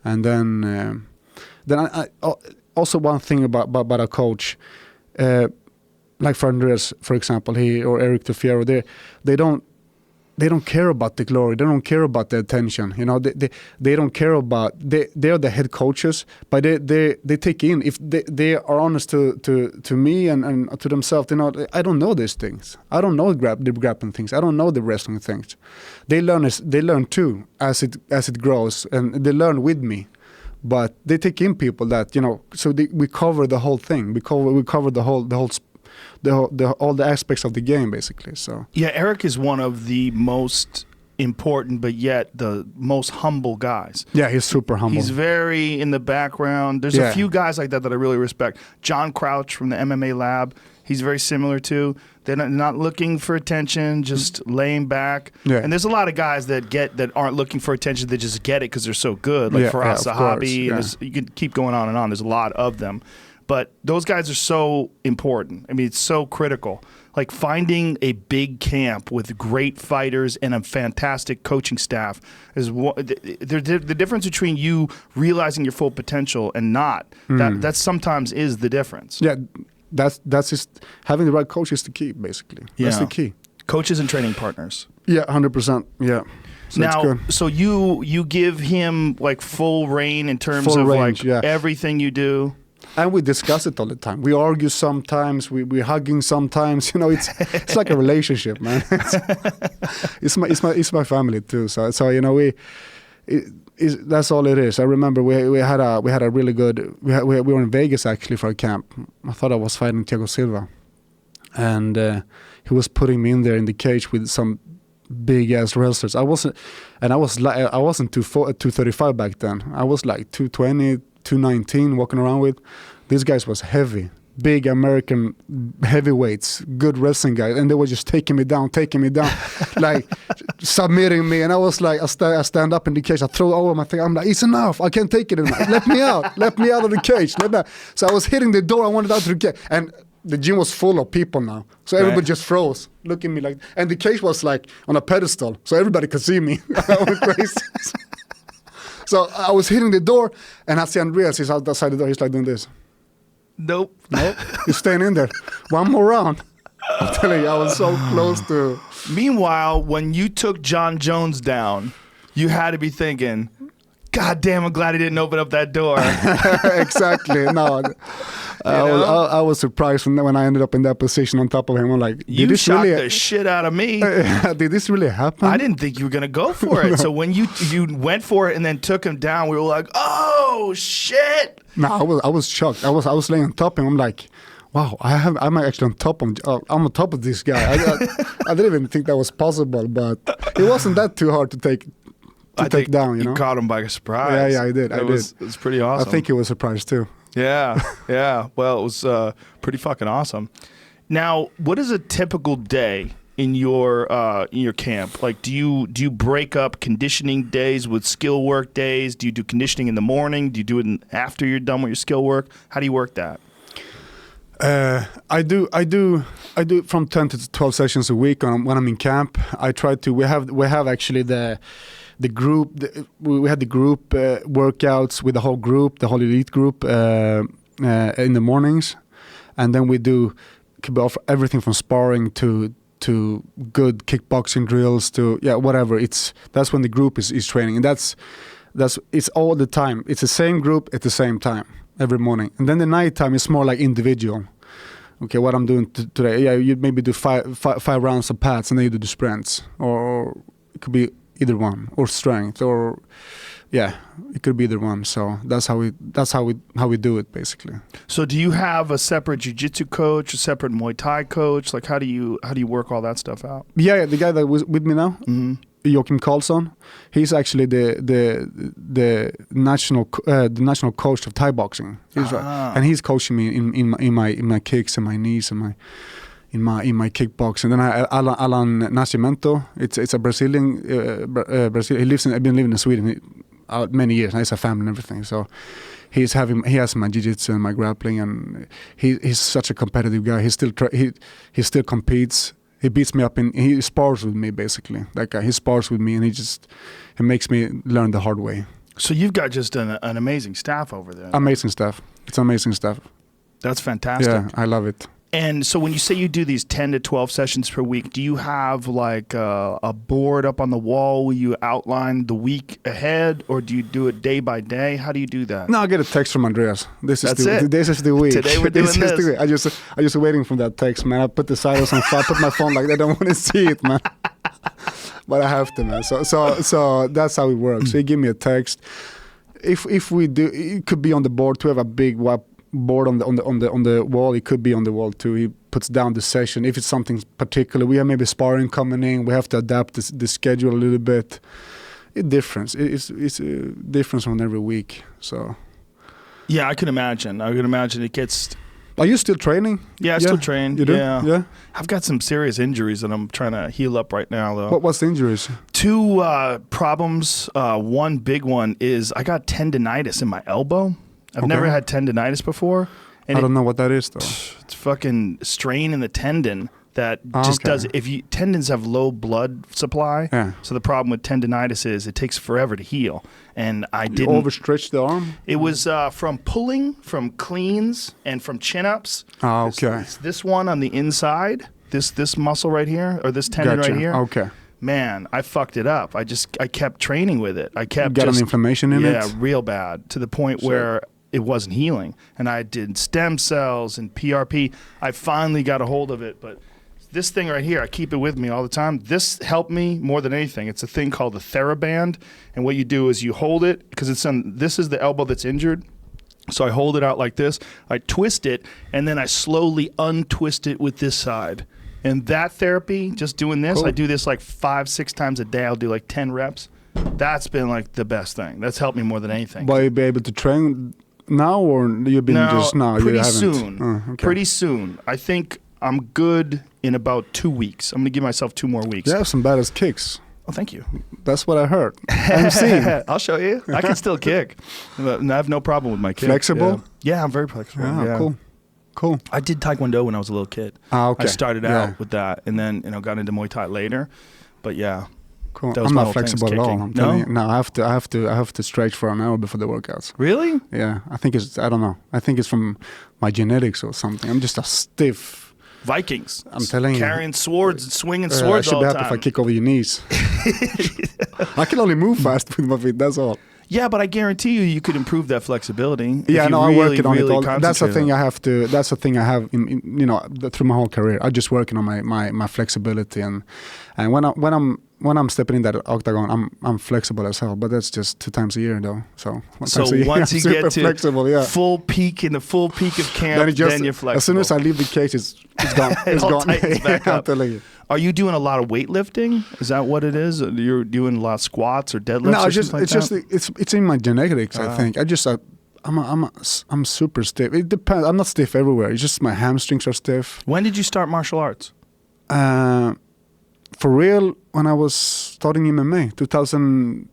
[SPEAKER 1] And then I also one thing about a coach, like for Andreas, for example, or Eric Del Fiero, they don't care about the glory. They don't care about the attention. You know, they don't care about. They are the head coaches, but they take in, if they are honest to me and to themselves. You know, I don't know these things. I don't know the grappling things. I don't know the wrestling things. They learn too as it grows, and they learn with me. But they take in people that, you know. So we cover the whole thing. We cover the whole. All the aspects of the game, basically. So
[SPEAKER 2] yeah, Eric is one of the most important, but yet the most humble guys.
[SPEAKER 1] Yeah, he's super humble.
[SPEAKER 2] He's very in the background. There's a few guys like that I really respect. John Crouch from the MMA Lab, he's very similar to. They're not looking for attention, just laying back. Yeah. And there's a lot of guys that aren't looking for attention. They just get it because they're so good. Like Faraz Sahabi, you can keep going on and on. There's a lot of them. But those guys are so important. I mean, it's so critical. Like finding a big camp with great fighters and a fantastic coaching staff is the difference between you realizing your full potential and not. That sometimes is the difference.
[SPEAKER 1] Yeah, that's just having the right coach is the key, basically. That's the key.
[SPEAKER 2] Coaches and training partners.
[SPEAKER 1] Yeah, 100%. Yeah. So
[SPEAKER 2] now, so you give him like full reign in terms of range, like everything you do.
[SPEAKER 1] And we discuss it all the time. We argue sometimes. We're hugging sometimes. You know, it's like a relationship, man. It's my family too. So you know, that's all it is. I remember we had a really good. We were in Vegas actually for a camp. I thought I was fighting Thiago Silva, and he was putting me in there in the cage with some big ass wrestlers. I wasn't 235 back then. I was like 220. 219 walking around with, These guys was heavy, big American heavyweights, good wrestling guys, and they were just taking me down, like submitting me. And I was like, I stand up in the cage, I throw over my thing. I'm like, it's enough, I can't take it anymore. Let me out of the cage. So I was hitting the door, I wanted out of the cage, and the gym was full of people now. So everybody just froze, looking at me like, and the cage was like on a pedestal, so everybody could see me. I went crazy. So I was hitting the door, and I see Andreas, he's outside the door, he's like doing this.
[SPEAKER 2] Nope.
[SPEAKER 1] You're staying in there. One more round. I'm telling you, I was so close to.
[SPEAKER 2] Meanwhile, when you took John Jones down, you had to be thinking, God damn, I'm glad he didn't open up that door.
[SPEAKER 1] Exactly. No, I was surprised when I ended up in that position on top of him. I'm like,
[SPEAKER 2] you shocked the shit out of me.
[SPEAKER 1] Did this really happen?
[SPEAKER 2] I didn't think you were going to go for it. No. So when you went for it and then took him down, we were like, oh, shit.
[SPEAKER 1] No, I was shocked. I was laying on top of him. I'm like, wow, I'm actually on top of I'm on top of this guy. I didn't even think that was possible, but it wasn't that too hard to take down, you know?
[SPEAKER 2] You caught him by surprise.
[SPEAKER 1] Yeah, I did. It was
[SPEAKER 2] pretty awesome.
[SPEAKER 1] I think he was surprised too.
[SPEAKER 2] Yeah. Well, it was pretty fucking awesome. Now, what is a typical day in your camp? Like, do you break up conditioning days with skill work days? Do you do conditioning in the morning? Do you do it after you're done with your skill work? How do you work that?
[SPEAKER 1] I do from 10 to 12 sessions a week when I'm in camp. I try to. We have actually the group. We had the group workouts with the whole group, the whole elite group, in the mornings, and then we do everything from sparring to good kickboxing drills to whatever. That's when the group is training, and that's it's all the time. It's the same group at the same time every morning, and then the night time is more like individual. Okay, what I'm doing today? Yeah, you maybe do five rounds of pads, and then you do the sprints, or it could be either one, or strength, or it could be either one. So that's how we do it basically. So
[SPEAKER 2] do you have a separate jiu-jitsu coach, a separate Muay Thai coach? Like how do you work all that stuff out?
[SPEAKER 1] Yeah, the guy that was with me now, Joachim Karlsson, he's actually the national coach of Thai boxing. He's right, and he's coaching me in my kicks and my knees and in my kickboxing. Then Alan Nascimento. It's a Brazilian. Brazil. I've been living in Sweden many years. And he's a family and everything. So he has my jiu-jitsu and my grappling, and he's such a competitive guy. He still competes. He beats me up and he spars with me basically. That guy, he spars with me, and he makes me learn the hard way.
[SPEAKER 2] So you've got just an amazing staff over there.
[SPEAKER 1] Amazing staff. It's amazing stuff.
[SPEAKER 2] That's fantastic.
[SPEAKER 1] Yeah, I love it.
[SPEAKER 2] And so when you say you do these 10 to 12 sessions per week, do you have like a board up on the wall where you outline the week ahead, or do you do it day by day? How do you do that?
[SPEAKER 1] No, I get a text from Andreas. This is the week.
[SPEAKER 2] Today we're doing this.
[SPEAKER 1] I just waiting for that text, man. I put the silence on fire. I put my phone like I don't want to see it, man. But I have to, man. So that's how it works. So he give me a text. If we do, it could be on the board to have a big board on the wall. It could be on the wall too. He puts down the session. If it's something particular, we have maybe sparring coming in. We have to adapt the schedule a little bit. It's a difference from every week. So
[SPEAKER 2] yeah, I can imagine. It gets.
[SPEAKER 1] Are you still training?
[SPEAKER 2] Yeah, I still train.
[SPEAKER 1] You do?
[SPEAKER 2] Yeah. I've got some serious injuries that I'm trying to heal up right now, though.
[SPEAKER 1] What's the injuries?
[SPEAKER 2] Two problems. One big one is I got tendonitis in my elbow. I've never had tendonitis before. And
[SPEAKER 1] I don't know what that is, though.
[SPEAKER 2] It's fucking strain in the tendon that just does. Tendons have low blood supply, so the problem with tendonitis is it takes forever to heal. And I didn't
[SPEAKER 1] overstretch the arm.
[SPEAKER 2] It was from pulling, from cleans, and from chin-ups.
[SPEAKER 1] Oh, okay.
[SPEAKER 2] It's this one on the inside, this muscle right here, or this tendon right here.
[SPEAKER 1] Okay.
[SPEAKER 2] Man, I fucked it up. I kept training with it. I kept
[SPEAKER 1] got an inflammation in it.
[SPEAKER 2] Yeah, real bad, to the point where it wasn't healing. And I did stem cells and PRP. I finally got a hold of it, but this thing right here, I keep it with me all the time. This helped me more than anything. It's a thing called the TheraBand, and what you do is you hold it, because this is the elbow that's injured. So I hold it out like this, I twist it, and then I slowly untwist it with this side. And that therapy, just doing this, I do this like 5-6 times a day. I'll do like 10 reps. That's been like the best thing. That's helped me more than anything.
[SPEAKER 1] Will you be able to train now, or you've been just now?
[SPEAKER 2] Pretty
[SPEAKER 1] you haven't?
[SPEAKER 2] soon.
[SPEAKER 1] Okay.
[SPEAKER 2] Pretty soon. I think I'm good in about 2 weeks. I'm going to give myself 2 more weeks.
[SPEAKER 1] You have some badass kicks.
[SPEAKER 2] Oh, thank you.
[SPEAKER 1] That's what I heard. I'm seeing.
[SPEAKER 2] I'll show you. I can still kick. I have no problem with my kick.
[SPEAKER 1] Flexible?
[SPEAKER 2] Yeah, I'm very flexible.
[SPEAKER 1] Yeah, cool.
[SPEAKER 2] I did Taekwondo when I was a little kid.
[SPEAKER 1] Okay.
[SPEAKER 2] I started out with that, and then got into Muay Thai later. But yeah.
[SPEAKER 1] Cool.
[SPEAKER 2] That was
[SPEAKER 1] I'm
[SPEAKER 2] my
[SPEAKER 1] not
[SPEAKER 2] whole
[SPEAKER 1] flexible
[SPEAKER 2] thing,
[SPEAKER 1] at all.
[SPEAKER 2] kicking.
[SPEAKER 1] I'm telling
[SPEAKER 2] No?
[SPEAKER 1] you. No, I have to stretch for an hour before the workouts.
[SPEAKER 2] Really?
[SPEAKER 1] Yeah, I think I don't know. I think it's from my genetics or something. I'm just a stiff.
[SPEAKER 2] Vikings.
[SPEAKER 1] I'm telling you.
[SPEAKER 2] Carrying swords and swinging
[SPEAKER 1] I
[SPEAKER 2] swords
[SPEAKER 1] should
[SPEAKER 2] all
[SPEAKER 1] be
[SPEAKER 2] the
[SPEAKER 1] happy
[SPEAKER 2] time.
[SPEAKER 1] if I kick over your knees. I can only move fast with my feet. That's all.
[SPEAKER 2] Yeah, but I guarantee you could improve that flexibility.
[SPEAKER 1] Yeah, no, I'm working on it. All. That's the
[SPEAKER 2] concentrate
[SPEAKER 1] thing
[SPEAKER 2] on it.
[SPEAKER 1] I have to. That's the thing I have through my whole career. I'm just working on my flexibility, and when I'm stepping in that octagon, I'm flexible as hell. But that's just 2 times a year though. So
[SPEAKER 2] So
[SPEAKER 1] times a year,
[SPEAKER 2] once
[SPEAKER 1] I'm
[SPEAKER 2] you
[SPEAKER 1] super
[SPEAKER 2] get to
[SPEAKER 1] flexible, yeah.
[SPEAKER 2] full peak in the full peak of camp, then you're flexible.
[SPEAKER 1] As soon as I leave the cage, it's gone.
[SPEAKER 2] It
[SPEAKER 1] It's
[SPEAKER 2] all
[SPEAKER 1] gone.
[SPEAKER 2] tightens back
[SPEAKER 1] I'm
[SPEAKER 2] up.
[SPEAKER 1] telling you.
[SPEAKER 2] Are you doing a lot of weightlifting? Is that what it is? You're doing a lot of squats or deadlifts?
[SPEAKER 1] No,
[SPEAKER 2] or
[SPEAKER 1] it's
[SPEAKER 2] something
[SPEAKER 1] it's in my genetics. I think I'm super stiff. It depends. I'm not stiff everywhere. It's just my hamstrings are stiff.
[SPEAKER 2] When did you start martial arts?
[SPEAKER 1] For real, when I was starting MMA,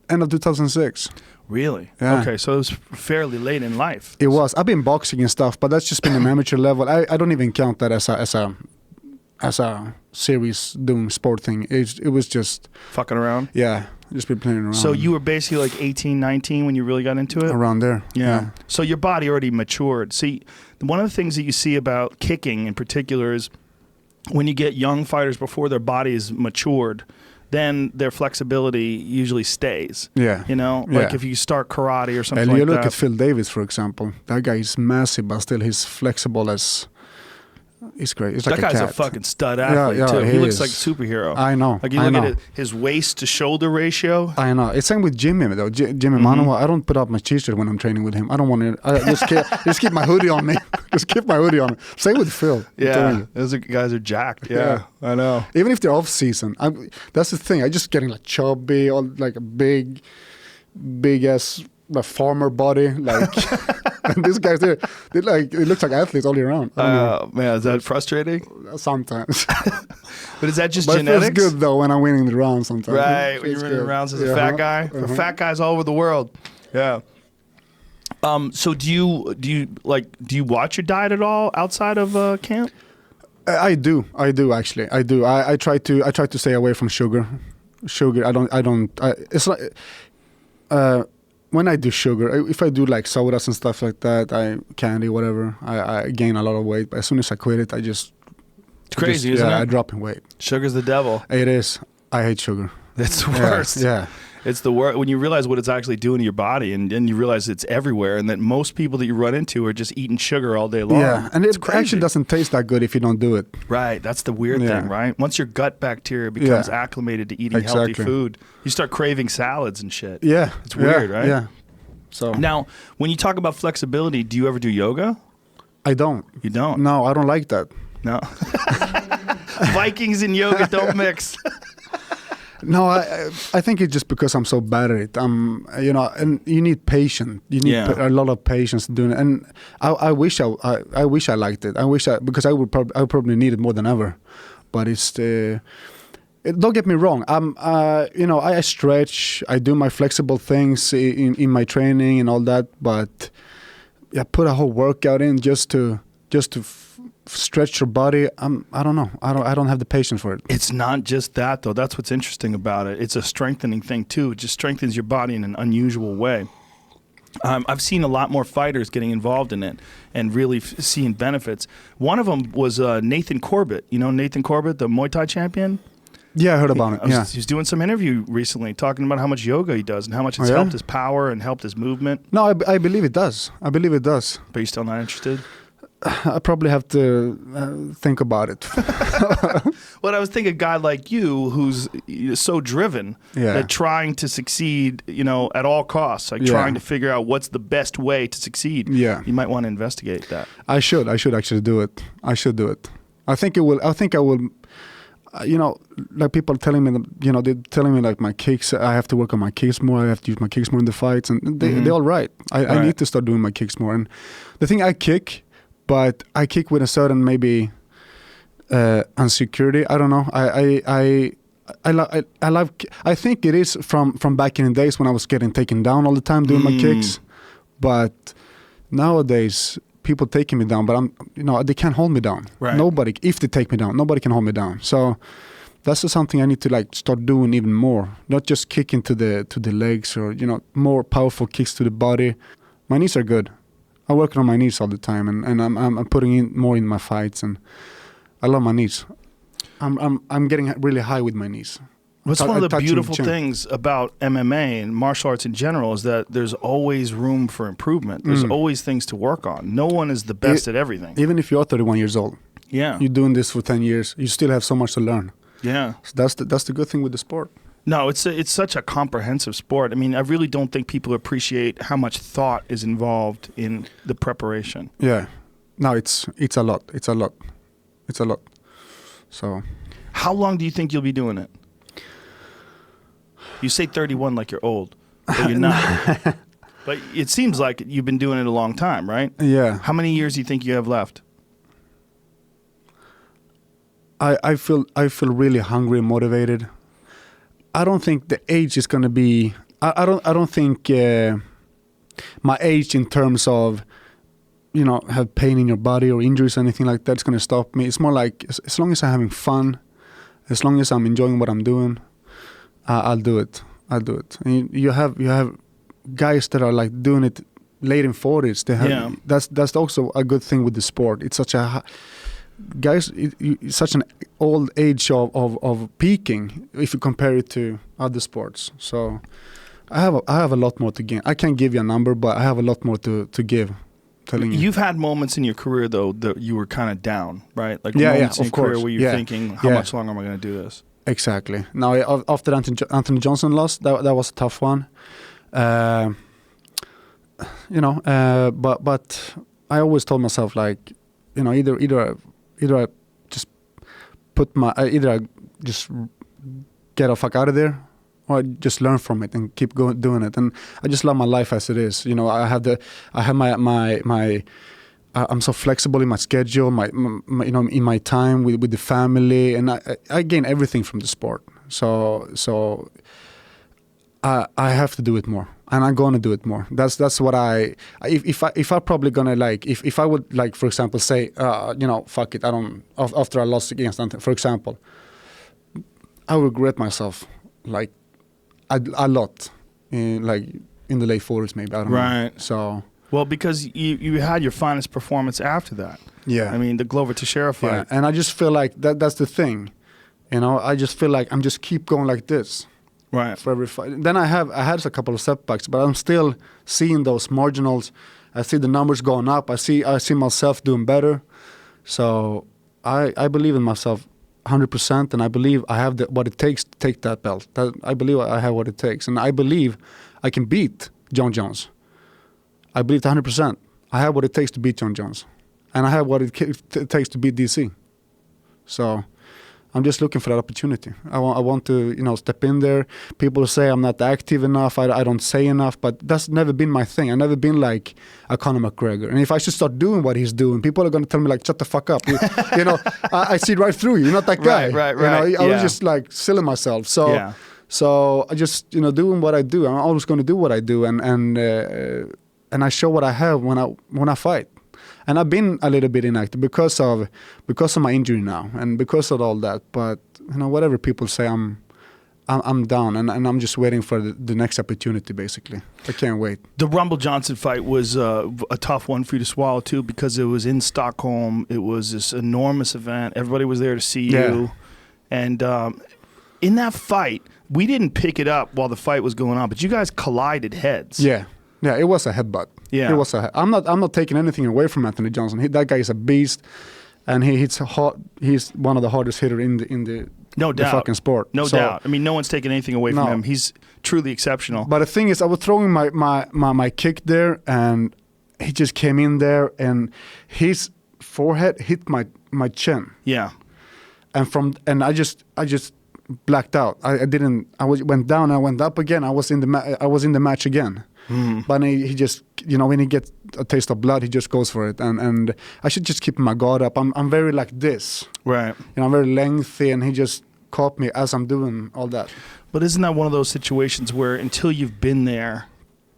[SPEAKER 1] end of 2006.
[SPEAKER 2] Really?
[SPEAKER 1] Yeah.
[SPEAKER 2] Okay, so it was fairly late in life.
[SPEAKER 1] It was. I've been boxing and stuff, but that's just been an amateur level. I don't even count that as a serious doing sport thing. It was just
[SPEAKER 2] Fucking around?
[SPEAKER 1] yeah, just been playing around.
[SPEAKER 2] So you were basically like 18, 19 when you really got into it?
[SPEAKER 1] around there.
[SPEAKER 2] Yeah. So your body already matured. See, one of the things that you see about kicking in particular is when you get young fighters before their body is matured, then their flexibility usually stays.
[SPEAKER 1] Yeah.
[SPEAKER 2] You know, like
[SPEAKER 1] Yeah.
[SPEAKER 2] if you start karate or something
[SPEAKER 1] And
[SPEAKER 2] like
[SPEAKER 1] you look
[SPEAKER 2] that.
[SPEAKER 1] at Phil Davis, for example. That guy is massive, but still he's flexible as. He's great. He's like
[SPEAKER 2] That guy's
[SPEAKER 1] a
[SPEAKER 2] a
[SPEAKER 1] cat.
[SPEAKER 2] fucking stud athlete
[SPEAKER 1] yeah,
[SPEAKER 2] too. He
[SPEAKER 1] he
[SPEAKER 2] looks
[SPEAKER 1] is.
[SPEAKER 2] like a superhero.
[SPEAKER 1] I know.
[SPEAKER 2] Like you
[SPEAKER 1] I
[SPEAKER 2] look
[SPEAKER 1] know.
[SPEAKER 2] at his waist to shoulder ratio.
[SPEAKER 1] I know. It's same with Jimmy though. Jimmy Manoa. I don't put up my t-shirt when I'm training with him. I don't want to. I just keep my hoodie on me. Just keep my hoodie on me. Same with Phil. I'm telling
[SPEAKER 2] Yeah,
[SPEAKER 1] you.
[SPEAKER 2] those guys are jacked. Yeah, I know.
[SPEAKER 1] Even if they're off season, that's the thing. I just getting like chubby, all like a big ass farmer body. Like and these guys, they like it looks like athletes all year round. I don't know.
[SPEAKER 2] Man, is that frustrating?
[SPEAKER 1] Sometimes.
[SPEAKER 2] But is that just
[SPEAKER 1] But
[SPEAKER 2] genetics?
[SPEAKER 1] it feels good though when I'm winning the round sometimes.
[SPEAKER 2] Right,
[SPEAKER 1] It
[SPEAKER 2] when you're
[SPEAKER 1] feels
[SPEAKER 2] running
[SPEAKER 1] good.
[SPEAKER 2] rounds as a
[SPEAKER 1] Yeah,
[SPEAKER 2] fat guy. For fat guys all over the world. Yeah. So do you watch your diet at all outside of camp?
[SPEAKER 1] I do actually. I do. I try to stay away from sugar. It's like when I do sugar, if I do like sodas and stuff like that, candy, whatever, I gain a lot of weight. But as soon as I quit it, it's
[SPEAKER 2] crazy, isn't it?
[SPEAKER 1] I drop in weight.
[SPEAKER 2] Sugar's the devil.
[SPEAKER 1] It is. I hate sugar.
[SPEAKER 2] It's the worst.
[SPEAKER 1] Yeah.
[SPEAKER 2] It's the worst when you realize what it's actually doing to your body, and then you realize it's everywhere, and that most people that you run into are just eating sugar all day long.
[SPEAKER 1] Yeah, and
[SPEAKER 2] It's
[SPEAKER 1] it
[SPEAKER 2] crazy.
[SPEAKER 1] actually doesn't taste that good if you don't do it.
[SPEAKER 2] Right, that's the weird
[SPEAKER 1] Yeah.
[SPEAKER 2] thing, right? Once your gut bacteria becomes
[SPEAKER 1] Yeah.
[SPEAKER 2] acclimated to eating healthy
[SPEAKER 1] Exactly.
[SPEAKER 2] food, you start craving salads and shit.
[SPEAKER 1] Yeah,
[SPEAKER 2] It's weird, right?
[SPEAKER 1] Yeah. So
[SPEAKER 2] Now, when you talk about flexibility, do you ever do yoga?
[SPEAKER 1] I don't.
[SPEAKER 2] You don't?
[SPEAKER 1] No, I don't like that.
[SPEAKER 2] No. Vikings and yoga don't mix.
[SPEAKER 1] No, I think it's just because I'm so bad at it. And you need patience. You need
[SPEAKER 2] Yeah.
[SPEAKER 1] a lot of patience doing it. And I wish I liked it. Because I would probably need it more than ever. But don't get me wrong. I stretch. I do my flexible things in my training and all that. But yeah, put a whole workout in just to stretch your body. I don't know. I don't have the patience for it.
[SPEAKER 2] It's not just that, though. That's what's interesting about it. It's a strengthening thing, too. It just strengthens your body in an unusual way. I've seen a lot more fighters getting involved in it and really seeing benefits. One of them was Nathan Corbett. You know Nathan Corbett, the Muay Thai champion?
[SPEAKER 1] Yeah, I heard about it. Yeah.
[SPEAKER 2] He was doing some interview recently talking about how much yoga he does and how much it's helped his power and helped his movement.
[SPEAKER 1] No, I believe it does. I believe it does.
[SPEAKER 2] But you're still not interested?
[SPEAKER 1] I probably have to think about it.
[SPEAKER 2] Well, I was thinking a guy like you who's so driven that trying to succeed, at all costs, like trying to figure out what's the best way to succeed.
[SPEAKER 1] Yeah.
[SPEAKER 2] You might want to investigate that.
[SPEAKER 1] I should actually do it. I should do it. I think it will. you know, like people telling me, you know, they're telling me like my kicks, I have to work on my kicks more. I have to use my kicks more in the fights, and they're all right. I need to start doing my kicks more. And the thing, I kick, but I kick with a certain maybe insecurity. I don't know. I think it is from back in the days when I was getting taken down all the time doing my kicks, but nowadays people taking me down, but they can't hold me down.
[SPEAKER 2] Right.
[SPEAKER 1] Nobody, if they take me down, nobody can hold me down. So that's just something I need to like start doing even more. Not just kicking to the legs or, you know, more powerful kicks to the body. My knees are good. I'm working on my knees all the time, and I'm putting in more in my fights, and I love my knees. I'm getting really high with my knees.
[SPEAKER 2] What's one of the beautiful things about MMA and martial arts in general is that there's always room for improvement. There's always things to work on. No one is the best at everything.
[SPEAKER 1] Even if you're 31 years old.
[SPEAKER 2] Yeah.
[SPEAKER 1] You're doing this for 10 years. You still have so much to learn.
[SPEAKER 2] Yeah.
[SPEAKER 1] So that's the good thing with the sport.
[SPEAKER 2] No, it's such a comprehensive sport. I mean, I really don't think people appreciate how much thought is involved in the preparation.
[SPEAKER 1] Yeah. No, it's a lot. It's a lot. It's a lot. So.
[SPEAKER 2] How long do you think you'll be doing it? You say 31 like you're old, but you're not. But it seems like you've been doing it a long time, right?
[SPEAKER 1] Yeah.
[SPEAKER 2] How many years do you think you have left?
[SPEAKER 1] I feel really hungry and motivated. I don't think the age is going to be. I don't think my age in terms of, you know, have pain in your body or injuries or anything like that's going to stop me. It's more like as long as I'm having fun, as long as I'm enjoying what I'm doing, I'll do it. I'll do it. And you have guys that are like doing it late in 40s. They have that's also a good thing with the sport. It's such a it's such an old age of peaking if you compare it to other sports. So I have a lot more to gain. I can't give you a number, but I have a lot more to give. Telling you.
[SPEAKER 2] You've had moments in your career though that you were kind of down, right? Like moments in your career where you're thinking, how much longer am I going to do this?
[SPEAKER 1] Exactly. Now after Anthony Johnson lost, that was a tough one. You know, but I always told myself like, you know, either I just I just get the fuck out of there, or I just learn from it and keep doing it. And I just love my life as it is. You know, I have my I'm so flexible in my schedule, my you know, in my time with the family, and I gain everything from the sport. So I have to do it more, and I'm gonna do it more. That's what if I probably gonna like if I would like, for example, say you know, fuck it, I don't, after I lost against Anthony, for example, I regret myself like a lot in the late 40s maybe. I don't know. So.
[SPEAKER 2] Well, because you had your finest performance after that.
[SPEAKER 1] Yeah.
[SPEAKER 2] I mean, the Glover Teixeira fight.
[SPEAKER 1] Yeah. And I just feel like that's the thing. You know, I just feel like I'm just keep going like this.
[SPEAKER 2] Right.
[SPEAKER 1] For every fight. Then I had a couple of setbacks, but I'm still seeing those marginals. I see the numbers going up. I see myself doing better. So I believe in myself 100%, and I believe I have what it takes to take that belt. I believe I have what it takes, and I believe I can beat John Jones. I believe 100%. I have what it takes to beat John Jones, and I have what it takes to beat DC. So I'm just looking for that opportunity. I want to, you know, step in there. People say I'm not active enough. I don't say enough, but that's never been my thing. I've never been like a Conor McGregor. And if I should start doing what he's doing, people are going to tell me like, shut the fuck up. You know, I see right through you. You're not that guy.
[SPEAKER 2] Right.
[SPEAKER 1] You know, I was just like silly myself. So, so I just, you know, doing what I do. I'm always going to do what I do, and I show what I have when I fight. And I've been a little bit inactive because of my injury now and because of all that. But you know, whatever people say, I'm down, and I'm just waiting for the next opportunity. Basically, I can't wait.
[SPEAKER 2] The Rumble Johnson fight was a tough one for you to swallow too, because it was in Stockholm. It was this enormous event. Everybody was there to see you, and in that fight, we didn't pick it up while the fight was going on, but you guys collided heads.
[SPEAKER 1] Yeah, it was a headbutt.
[SPEAKER 2] Yeah,
[SPEAKER 1] it was I'm not taking anything away from Anthony Johnson. That guy is a beast, and he hits hard. He's one of the hardest hitters in the
[SPEAKER 2] no doubt.
[SPEAKER 1] The fucking sport.
[SPEAKER 2] No doubt. I mean, no one's taking anything away from him. He's truly exceptional.
[SPEAKER 1] But the thing is, I was throwing my kick there, and he just came in there, and his forehead hit my chin.
[SPEAKER 2] Yeah.
[SPEAKER 1] and I just blacked out. Went down. I went up again. I was in the match again. But he just, when he gets a taste of blood, he just goes for it. And I should just keep my guard up. I'm very like this.
[SPEAKER 2] Right.
[SPEAKER 1] I'm very lengthy, and he just caught me as I'm doing all that.
[SPEAKER 2] But isn't that one of those situations where until you've been there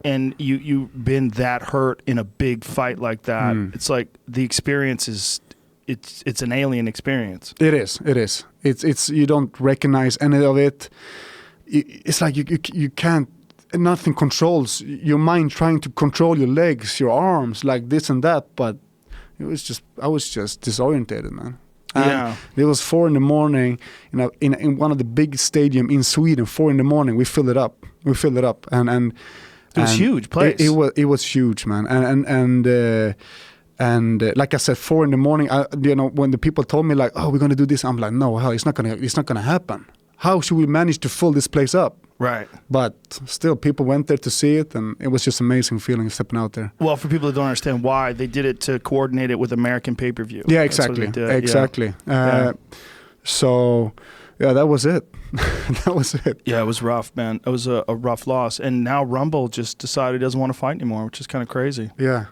[SPEAKER 2] and you've been that hurt in a big fight like that, it's like the experience is, it's an alien experience.
[SPEAKER 1] It is. It's you don't recognize any of it. It's like you can't. Nothing controls your mind, trying to control your legs, your arms, like this and that. But I was just disorientated, man. And it was 4 a.m. In one of the big stadium in Sweden. 4 a.m. We filled it up. And
[SPEAKER 2] it was huge place.
[SPEAKER 1] It was huge, man. And like I said, 4 a.m. When the people told me like, oh, we're gonna do this, I'm like, no, hell, it's not gonna happen. How should we manage to fill this place up?
[SPEAKER 2] Right.
[SPEAKER 1] But still, people went there to see it, and it was just amazing feeling stepping out there.
[SPEAKER 2] Well, for people that don't understand why, they did it to coordinate it with American pay-per-view.
[SPEAKER 1] Yeah, exactly. Exactly. So, that was it. That was it.
[SPEAKER 2] Yeah, it was rough, man. It was a rough loss. And now Rumble just decided he doesn't want to fight anymore, which is kind of crazy.
[SPEAKER 1] Yeah.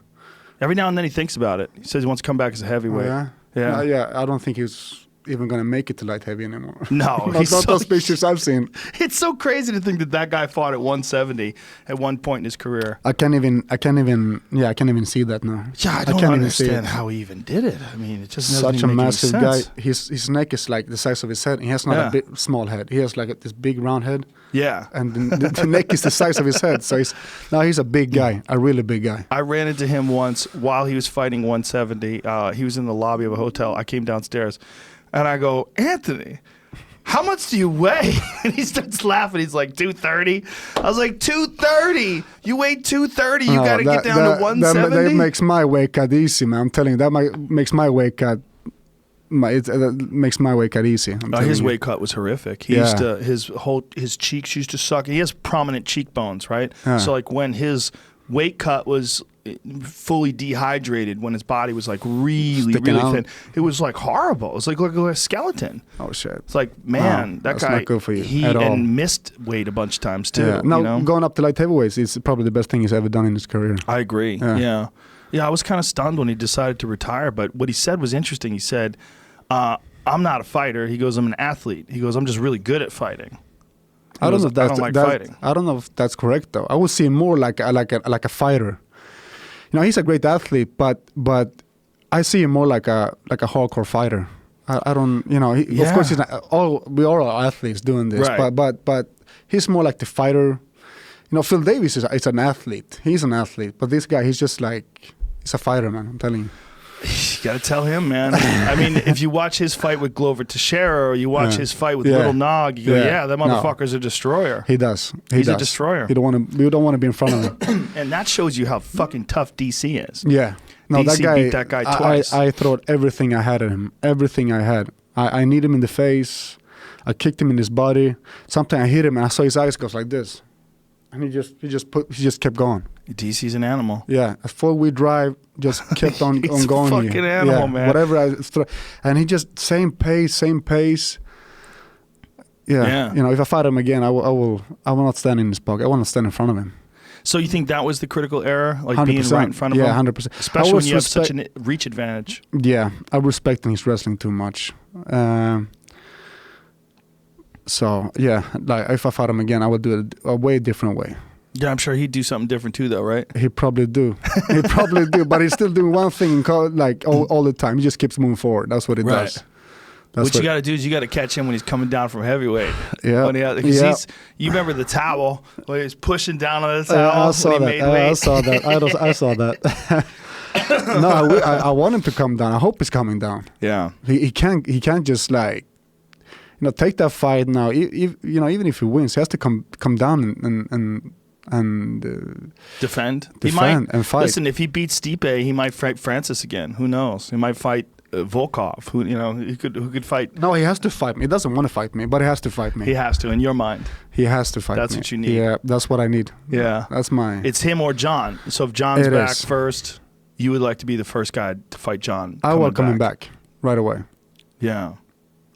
[SPEAKER 2] Every now and then he thinks about it. He says he wants to come back as a heavyweight.
[SPEAKER 1] Oh, yeah? Yeah. I don't think he's even going to make it to light heavy anymore.
[SPEAKER 2] No.
[SPEAKER 1] Not those pictures I've seen.
[SPEAKER 2] It's so crazy to think that guy fought at 170 at one point in his career.
[SPEAKER 1] I can't even see that now.
[SPEAKER 2] Yeah, I don't understand how he even did it. I mean, it just doesn't
[SPEAKER 1] such a
[SPEAKER 2] make
[SPEAKER 1] massive
[SPEAKER 2] any
[SPEAKER 1] guy.
[SPEAKER 2] sense.
[SPEAKER 1] His neck is like the size of his head. He has not a big, small head. He has like this big round head.
[SPEAKER 2] Yeah.
[SPEAKER 1] And the neck is the size of his head. So he's a big guy, a really big guy.
[SPEAKER 2] I ran into him once while he was fighting 170. He was in the lobby of a hotel. I came downstairs. And I go, Anthony, how much do you weigh? And he starts laughing. He's like, 230. I was like, 230? You weigh 230? You got to get down to 170?
[SPEAKER 1] That makes my weight cut easy, man. I'm telling you, makes my weight cut. Makes my weight cut easy.
[SPEAKER 2] His weight cut was horrific. He used to, his cheeks used to suck. He has prominent cheekbones, right? So like when his weight cut was fully dehydrated, when his body was like really thin, it was like horrible. It was like a skeleton.
[SPEAKER 1] Oh shit!
[SPEAKER 2] It's like, man, that
[SPEAKER 1] that's
[SPEAKER 2] guy,
[SPEAKER 1] not good for you
[SPEAKER 2] he
[SPEAKER 1] at all.
[SPEAKER 2] And missed weight a bunch of times too.
[SPEAKER 1] Yeah. Now going up to light heavyweights is probably the best thing he's ever done in his career.
[SPEAKER 2] I agree. Yeah. I was kind of stunned when he decided to retire, but what he said was interesting. He said, I'm not a fighter. He goes, I'm an athlete. He goes, I'm just really good at fighting.
[SPEAKER 1] I don't know if that's,
[SPEAKER 2] I don't like fighting.
[SPEAKER 1] I don't know if that's correct though. I would see him more like a fighter. He's a great athlete, but I see him more like a hardcore fighter. I don't, of course he's not, we all are athletes doing this,
[SPEAKER 2] right.
[SPEAKER 1] but he's more like the fighter. Phil Davis is an athlete. He's an athlete, but this guy, he's just like, he's a fighter, man. I'm telling you.
[SPEAKER 2] You got to tell him, man. I mean, if you watch his fight with Glover Teixeira or you watch his fight with Little Nog, you go, that motherfucker's a destroyer.
[SPEAKER 1] He does.
[SPEAKER 2] He's a destroyer.
[SPEAKER 1] You don't want to be in front of him.
[SPEAKER 2] And that shows you how fucking tough DC is.
[SPEAKER 1] Yeah. No,
[SPEAKER 2] DC beat that guy twice.
[SPEAKER 1] I threw everything I had at him. Everything I had. I kneed him in the face. I kicked him in his body. Sometimes I hit him and I saw his eyes goes like this. And he just kept going.
[SPEAKER 2] DC's an animal.
[SPEAKER 1] Yeah, a 4-wheel drive just kept on
[SPEAKER 2] He's
[SPEAKER 1] going.
[SPEAKER 2] A fucking animal, man.
[SPEAKER 1] Whatever and he just same pace. Yeah. If I fight him again, I will not stand in his pocket. I want to stand in front of him.
[SPEAKER 2] So you think that was the critical error, like
[SPEAKER 1] 100%.
[SPEAKER 2] being right in front of him?
[SPEAKER 1] Yeah, 100%.
[SPEAKER 2] Especially when you have such a reach advantage.
[SPEAKER 1] Yeah, I respect his wrestling too much. So yeah, like if I fight him again, I would do it a way different way.
[SPEAKER 2] Yeah, I'm sure he'd do something different too, though, right?
[SPEAKER 1] He probably do. But he's still doing one thing like all the time. He just keeps moving forward. That's what he does.
[SPEAKER 2] What you got to do is you got to catch him when he's coming down from heavyweight.
[SPEAKER 1] Yeah.
[SPEAKER 2] You remember the towel when he's pushing down on the towel
[SPEAKER 1] I saw that. I saw that. No, I want him to come down. I hope he's coming down.
[SPEAKER 2] Yeah.
[SPEAKER 1] He can't just like, take that fight now. Even if he wins, he has to come down and
[SPEAKER 2] defend.
[SPEAKER 1] He might and fight.
[SPEAKER 2] Listen, if he beats Stipe, he might fight Francis again. Who knows? He might fight Volkov. Who could fight?
[SPEAKER 1] No, he has to fight me. He doesn't want to fight me, but he has to fight me.
[SPEAKER 2] He has to, in your mind.
[SPEAKER 1] He has to fight me.
[SPEAKER 2] That's what you need.
[SPEAKER 1] Yeah, that's what I need.
[SPEAKER 2] Yeah,
[SPEAKER 1] It's
[SPEAKER 2] him or John. So if John's back first, you would like to be the first guy to fight John.
[SPEAKER 1] I welcome him back right away.
[SPEAKER 2] Yeah.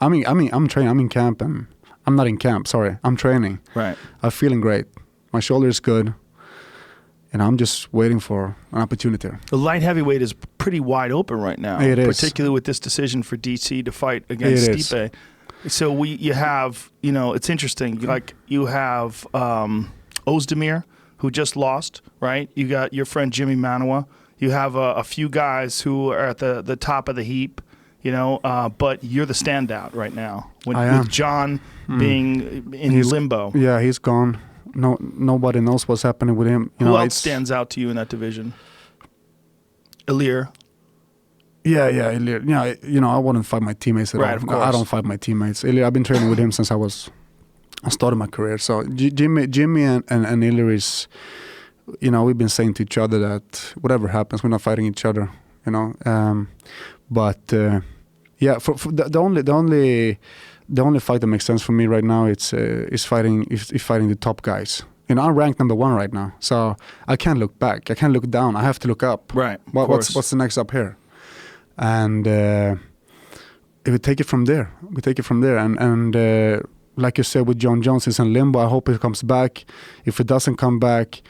[SPEAKER 1] I'm training. I'm in camp, and I'm not in camp. Sorry, I'm training.
[SPEAKER 2] Right.
[SPEAKER 1] I'm feeling great. My shoulder is good, and I'm just waiting for an opportunity.
[SPEAKER 2] The light heavyweight is pretty wide open right now.
[SPEAKER 1] It is.
[SPEAKER 2] Particularly with this decision for DC to fight against Stipe. So you have, it's interesting. Like you have Ozdemir, who just lost, right? You got your friend Jimmy Manuwa. You have a few guys who are at the top of the heap, but you're the standout right now. With John being in limbo.
[SPEAKER 1] Yeah, he's gone. Nobody knows what's happening with him.
[SPEAKER 2] Who else stands out to you in that division? Ilir.
[SPEAKER 1] Yeah, Ilir. Yeah, I wouldn't fight my teammates at all.
[SPEAKER 2] Of course.
[SPEAKER 1] I don't fight my teammates. Ilir, I've been training with him since I started my career. So Jimmy and Ilir is, we've been saying to each other that whatever happens, we're not fighting each other. But for the only fight that makes sense for me right now is fighting the top guys. I'm ranked number 1 right now, so I can't look back. I can't look down. I have to look up.
[SPEAKER 2] Right.
[SPEAKER 1] What's the next up here? And we take it from there. And like you said, with John Jones, he's in limbo. I hope he comes back. If he doesn't come back,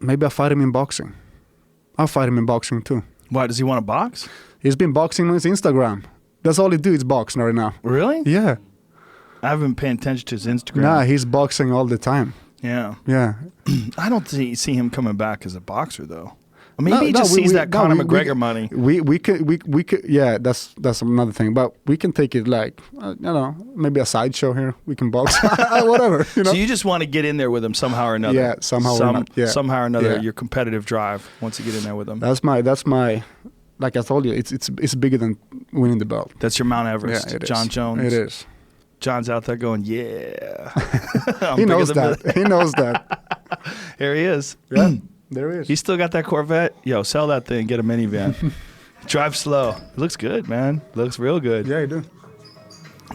[SPEAKER 1] maybe I'll fight him in boxing. I'll fight him in boxing too.
[SPEAKER 2] Why, does he want to box?
[SPEAKER 1] He's been boxing on his Instagram. That's all he do is boxing right now.
[SPEAKER 2] Really?
[SPEAKER 1] Yeah.
[SPEAKER 2] I haven't been paying attention to his Instagram.
[SPEAKER 1] Nah, he's boxing all the time.
[SPEAKER 2] Yeah.
[SPEAKER 1] Yeah.
[SPEAKER 2] I don't see him coming back as a boxer though. Maybe he just sees that Conor McGregor money.
[SPEAKER 1] We could. Yeah, that's another thing. But we can take it like maybe a sideshow here. We can box, whatever.
[SPEAKER 2] So you just want to get in there with him somehow or another.
[SPEAKER 1] Yeah, somehow
[SPEAKER 2] or another.
[SPEAKER 1] Yeah.
[SPEAKER 2] Your competitive drive once you get in there with him.
[SPEAKER 1] That's my. Like I told you, it's bigger than winning the belt.
[SPEAKER 2] That's your Mount Everest.
[SPEAKER 1] Yeah, it
[SPEAKER 2] John
[SPEAKER 1] is.
[SPEAKER 2] Jones.
[SPEAKER 1] It is.
[SPEAKER 2] John's out there going, yeah.
[SPEAKER 1] He knows that. He knows that.
[SPEAKER 2] Here he is.
[SPEAKER 1] Yeah, there he is.
[SPEAKER 2] He still got that Corvette. Yo, sell that thing. Get a minivan. Drive slow. It looks good, man. It looks real good.
[SPEAKER 1] Yeah, you do.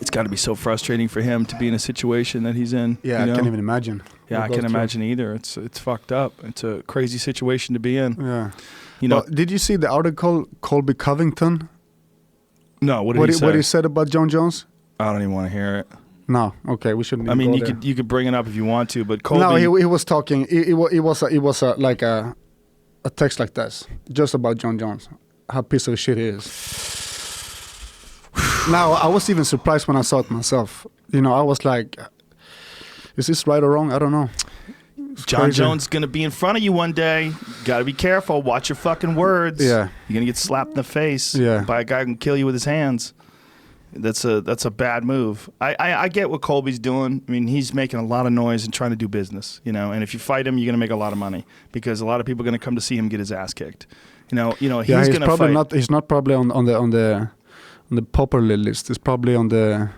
[SPEAKER 2] It's got to be so frustrating for him to be in a situation that he's in.
[SPEAKER 1] Yeah, I can't even imagine.
[SPEAKER 2] Yeah, I can't imagine either. It's fucked up. It's a crazy situation to be in.
[SPEAKER 1] Yeah. Did you see the article Colby Covington?
[SPEAKER 2] No. What did he say?
[SPEAKER 1] What he said about John Jones?
[SPEAKER 2] I don't even want to hear it.
[SPEAKER 1] No. Okay, we shouldn't.
[SPEAKER 2] I mean, you could bring it up if you want to, but Colby.
[SPEAKER 1] No, he was talking. It was like a text like this, just about John Jones, how piece of shit he is. Now I was even surprised when I saw it myself. I was like, is this right or wrong? I don't know.
[SPEAKER 2] John Jones is going to be in front of you one day. Got to be careful. Watch your fucking words.
[SPEAKER 1] Yeah.
[SPEAKER 2] You're going to get slapped in the face by a guy who can kill you with his hands. That's a bad move. I get what Colby's doing. I mean, he's making a lot of noise and trying to do business, and if you fight him, you're going to make a lot of money because a lot of people are going to come to see him get his ass kicked. He's going to fight.
[SPEAKER 1] He's not probably on the popular list. He's probably on the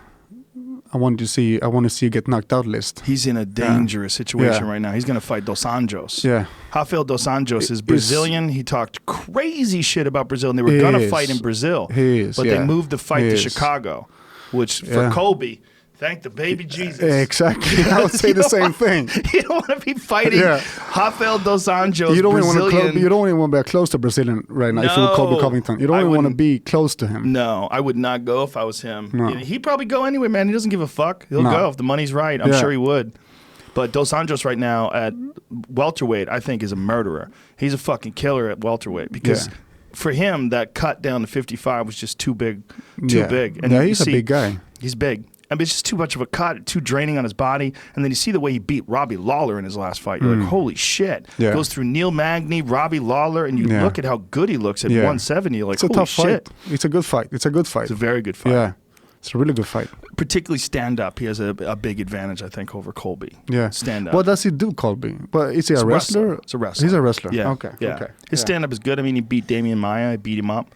[SPEAKER 1] I want to see you get knocked out list.
[SPEAKER 2] He's in a dangerous situation right now. He's going to fight Dos Anjos.
[SPEAKER 1] Yeah.
[SPEAKER 2] Rafael Dos Anjos is Brazilian. He talked crazy shit about Brazil, and they were going to fight in Brazil.
[SPEAKER 1] He is,
[SPEAKER 2] but they moved the fight to Chicago, which for Colby, thank the baby Jesus.
[SPEAKER 1] Exactly. I would say the same thing.
[SPEAKER 2] You don't want to be fighting Rafael Dos Anjos,
[SPEAKER 1] you don't
[SPEAKER 2] Brazilian.
[SPEAKER 1] You don't even want to be close to Brazilian right now if you were Colby Covington. You don't even want to be close to him.
[SPEAKER 2] No, I would not go if I was him.
[SPEAKER 1] No.
[SPEAKER 2] He'd probably go anyway, man. He doesn't give a fuck. He'll go if the money's right. I'm sure he would. But Dos Anjos right now at welterweight, I think, is a murderer. He's a fucking killer at welterweight because for him, that cut down to 55 was just too big. And
[SPEAKER 1] he's a big guy.
[SPEAKER 2] He's big. I mean, it's just too much of a cut, too draining on his body. And then you see the way he beat Robbie Lawler in his last fight. You're like, holy shit.
[SPEAKER 1] Yeah.
[SPEAKER 2] Goes through Neil Magny, Robbie Lawler, and you look at how good he looks at 170. You're like,
[SPEAKER 1] it's a tough fight. It's a good fight. It's a
[SPEAKER 2] It's a very good fight.
[SPEAKER 1] Yeah. It's a really good fight.
[SPEAKER 2] Particularly stand-up. He has a big advantage, I think, over Colby.
[SPEAKER 1] Yeah.
[SPEAKER 2] Stand-up.
[SPEAKER 1] What does he do, Colby? But is he a wrestler?
[SPEAKER 2] It's a wrestler.
[SPEAKER 1] He's a wrestler.
[SPEAKER 2] Yeah.
[SPEAKER 1] Okay.
[SPEAKER 2] Yeah.
[SPEAKER 1] Okay.
[SPEAKER 2] His stand-up is good. I mean, he beat Damian Maia. He beat him up.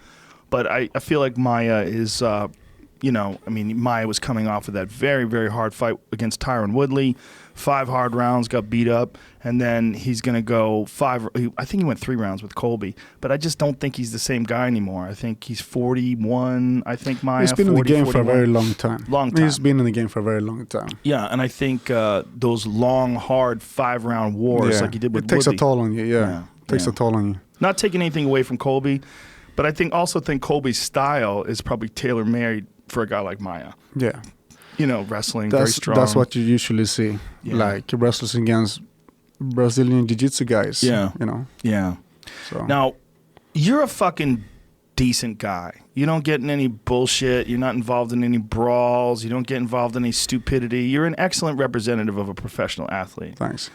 [SPEAKER 2] But I feel like Maia is... Maia was coming off of that very, very hard fight against Tyron Woodley. 5 hard rounds, got beat up, and then he's going to go 5. I think he went 3 rounds with Colby, but I just don't think he's the same guy anymore. I think he's 41. I think Maia.
[SPEAKER 1] He's been
[SPEAKER 2] 40,
[SPEAKER 1] in the game
[SPEAKER 2] 41.
[SPEAKER 1] for a very long time. He's been in the game for a very long time.
[SPEAKER 2] Yeah, and I think those long, hard 5-round wars like he did with
[SPEAKER 1] Woodley. It takes
[SPEAKER 2] Woodley.
[SPEAKER 1] a toll on you. Yeah, takes a toll on you.
[SPEAKER 2] Not taking anything away from Colby. But I think Colby's style is probably tailor-made for a guy like Maia.
[SPEAKER 1] Yeah.
[SPEAKER 2] You know, wrestling, very strong.
[SPEAKER 1] That's what you usually see.
[SPEAKER 2] Yeah.
[SPEAKER 1] Like wrestlers against Brazilian Jiu-Jitsu guys.
[SPEAKER 2] Yeah.
[SPEAKER 1] You know.
[SPEAKER 2] Yeah.
[SPEAKER 1] So.
[SPEAKER 2] Now, you're a fucking decent guy. You don't get in any bullshit. You're not involved in any brawls. You don't get involved in any stupidity. You're an excellent representative of a professional athlete.
[SPEAKER 1] Thanks.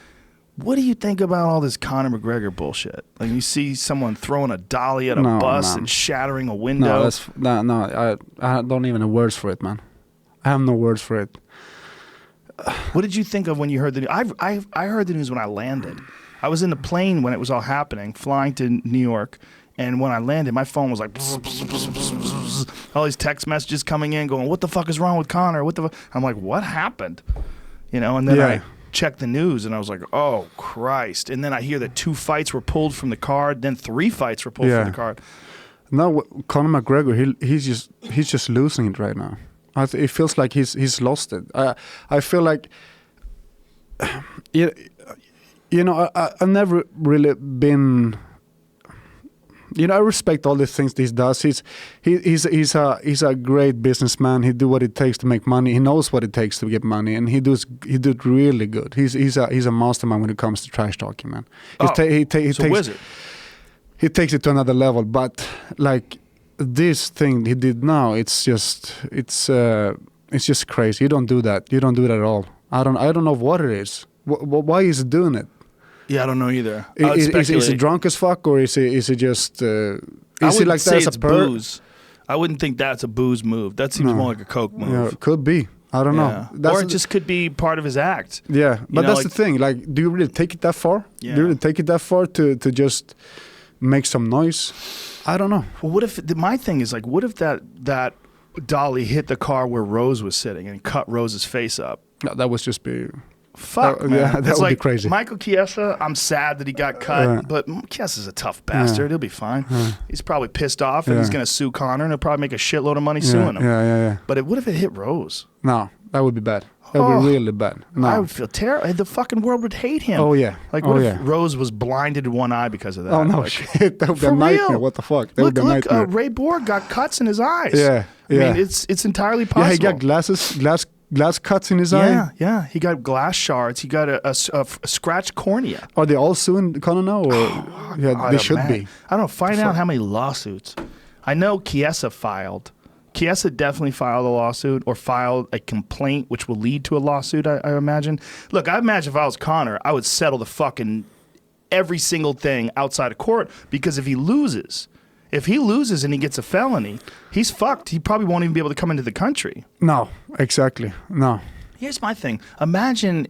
[SPEAKER 2] What do you think about all this Conor McGregor bullshit? Like you see someone throwing a dolly at a bus and shattering a window.
[SPEAKER 1] I don't even have words for it, man. I have no words for it.
[SPEAKER 2] What did you think of when you heard the news? I heard the news when I landed. I was in the plane when it was all happening, flying to New York, and when I landed, my phone was like all these text messages coming in, going, "What the fuck is wrong with Conor? What the?" I'm like, "What happened?" You know, and then I checked the news, and I was like, "Oh Christ!" And then I hear that 2 fights were pulled from the card, then 3 fights were pulled from the card.
[SPEAKER 1] No, Conor McGregor, he's just losing it right now. It feels like he's lost it. I feel like, you know, I've never really been. You know, I respect all the things he does. He's a great businessman. He do what it takes to make money. He knows what it takes to get money, and he does really good. He's a mastermind when it comes to trash talking, man. He takes it to another level. But like this thing he did now, it's just crazy. You don't do that. You don't do that at all. I don't know what it is. Why is he doing it?
[SPEAKER 2] Yeah, I don't know either.
[SPEAKER 1] Is he drunk as fuck, or is he just? Is he like that as a
[SPEAKER 2] booze? I wouldn't think that's a booze move. That seems more like a coke move.
[SPEAKER 1] Yeah, could be. I don't know.
[SPEAKER 2] Or it just could be part of his act.
[SPEAKER 1] Yeah, but that's the thing. Like, do you really take it that far?
[SPEAKER 2] Yeah.
[SPEAKER 1] Do you really take it that far to just make some noise? I don't know.
[SPEAKER 2] Well, what if my thing is like, what if that dolly hit the car where Rose was sitting and cut Rose's face up?
[SPEAKER 1] No, that would just be.
[SPEAKER 2] Fuck, man.
[SPEAKER 1] Yeah, that would be crazy.
[SPEAKER 2] Michael Chiesa, I'm sad that he got cut, but Chiesa's a tough bastard. He'll be fine. He's probably pissed off, and he's going to sue Conor, and he'll probably make a shitload of money suing him.
[SPEAKER 1] Yeah.
[SPEAKER 2] But what if it hit Rose?
[SPEAKER 1] No, that would be bad. That would be really bad. No.
[SPEAKER 2] I would feel terrible. The fucking world would hate him.
[SPEAKER 1] Oh, yeah.
[SPEAKER 2] Like, what if Rose was blinded in one eye because of that?
[SPEAKER 1] Oh, no,
[SPEAKER 2] like,
[SPEAKER 1] shit. That would be a nightmare.
[SPEAKER 2] Real?
[SPEAKER 1] What the fuck? That would be a nightmare.
[SPEAKER 2] Ray Borg got cuts in his eyes.
[SPEAKER 1] Yeah.
[SPEAKER 2] I mean, it's entirely possible.
[SPEAKER 1] Yeah, he got glass cuts in his eye.
[SPEAKER 2] Yeah. He got glass shards. He got a scratched cornea.
[SPEAKER 1] Are they all suing Conor now? Or they should be.
[SPEAKER 2] I don't know. Find out how many lawsuits. I know Chiesa filed. Chiesa definitely filed a lawsuit or filed a complaint, which will lead to a lawsuit, I imagine. Look, I imagine if I was Conor, I would settle the fucking every single thing outside of court, because if he loses and he gets a felony, he's fucked. He probably won't even be able to come into the country.
[SPEAKER 1] No, exactly. No.
[SPEAKER 2] Here's my thing. Imagine,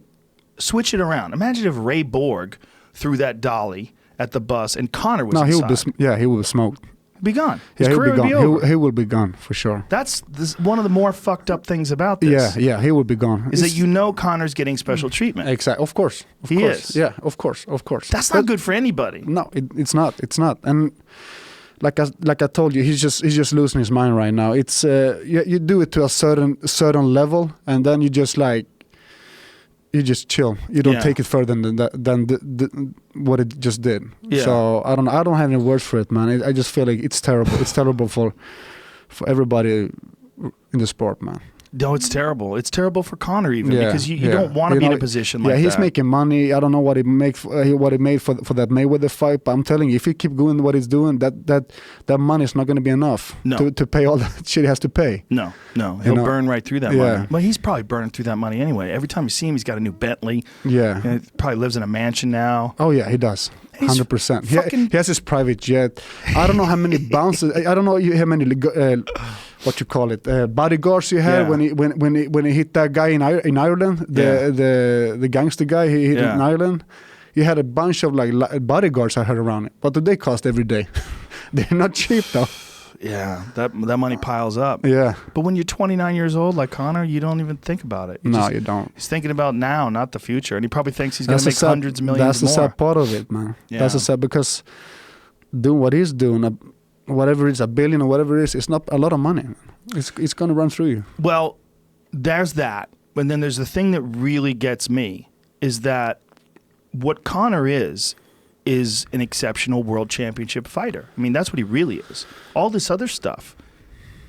[SPEAKER 2] switch it around. Imagine if Ray Borg threw that dolly at the bus and Conor was inside.
[SPEAKER 1] He will be smoked.
[SPEAKER 2] Be gone.
[SPEAKER 1] His
[SPEAKER 2] career would be over.
[SPEAKER 1] He will be gone for sure.
[SPEAKER 2] That's one of the more fucked up things about this.
[SPEAKER 1] Yeah, he will be gone.
[SPEAKER 2] Is that Conor's getting special treatment.
[SPEAKER 1] Exactly. Of course.
[SPEAKER 2] He is.
[SPEAKER 1] Yeah, of course.
[SPEAKER 2] That's not good for anybody.
[SPEAKER 1] No, it's not. It's not. And like I told you, he's just losing his mind right now. It's you do it to a certain level, and then you just chill. You don't take it further than what it just did.
[SPEAKER 2] Yeah.
[SPEAKER 1] So I don't have any words for it, man. I just feel like it's terrible. It's terrible for everybody in the sport, man.
[SPEAKER 2] No, it's terrible. It's terrible for Conor even because you don't want to be in a position like that.
[SPEAKER 1] Yeah, he's making money. I don't know what he made for that Mayweather fight, but I'm telling you, if he keep doing what he's doing, that money is not going to be enough to pay all that shit he has to pay.
[SPEAKER 2] No, he'll burn right through that money. But he's probably burning through that money anyway. Every time you see him, he's got a new Bentley.
[SPEAKER 1] Yeah,
[SPEAKER 2] he probably lives in a mansion now.
[SPEAKER 1] Oh yeah, he does. 100%. He has his private jet. I don't know how many bounces. I don't know how many what you call it bodyguards you had when he hit that guy in Ireland, the gangster guy he hit in Ireland. He had a bunch of like bodyguards I heard around it. What do they cost every day? They're not cheap though.
[SPEAKER 2] Yeah, that money piles up.
[SPEAKER 1] Yeah.
[SPEAKER 2] But when you're 29 years old, like Conor, you don't even think about it.
[SPEAKER 1] You don't.
[SPEAKER 2] He's thinking about now, not the future. And he probably thinks he's going to make hundreds of millions more.
[SPEAKER 1] That's the sad part of it, man. Yeah. That's the sad, because doing what he's doing, whatever it's $1 billion or whatever it is, it's not a lot of money. It's going to run through you.
[SPEAKER 2] Well, there's that. And then there's the thing that really gets me is that what Conor is an exceptional world championship fighter. I mean, that's what he really is. All this other stuff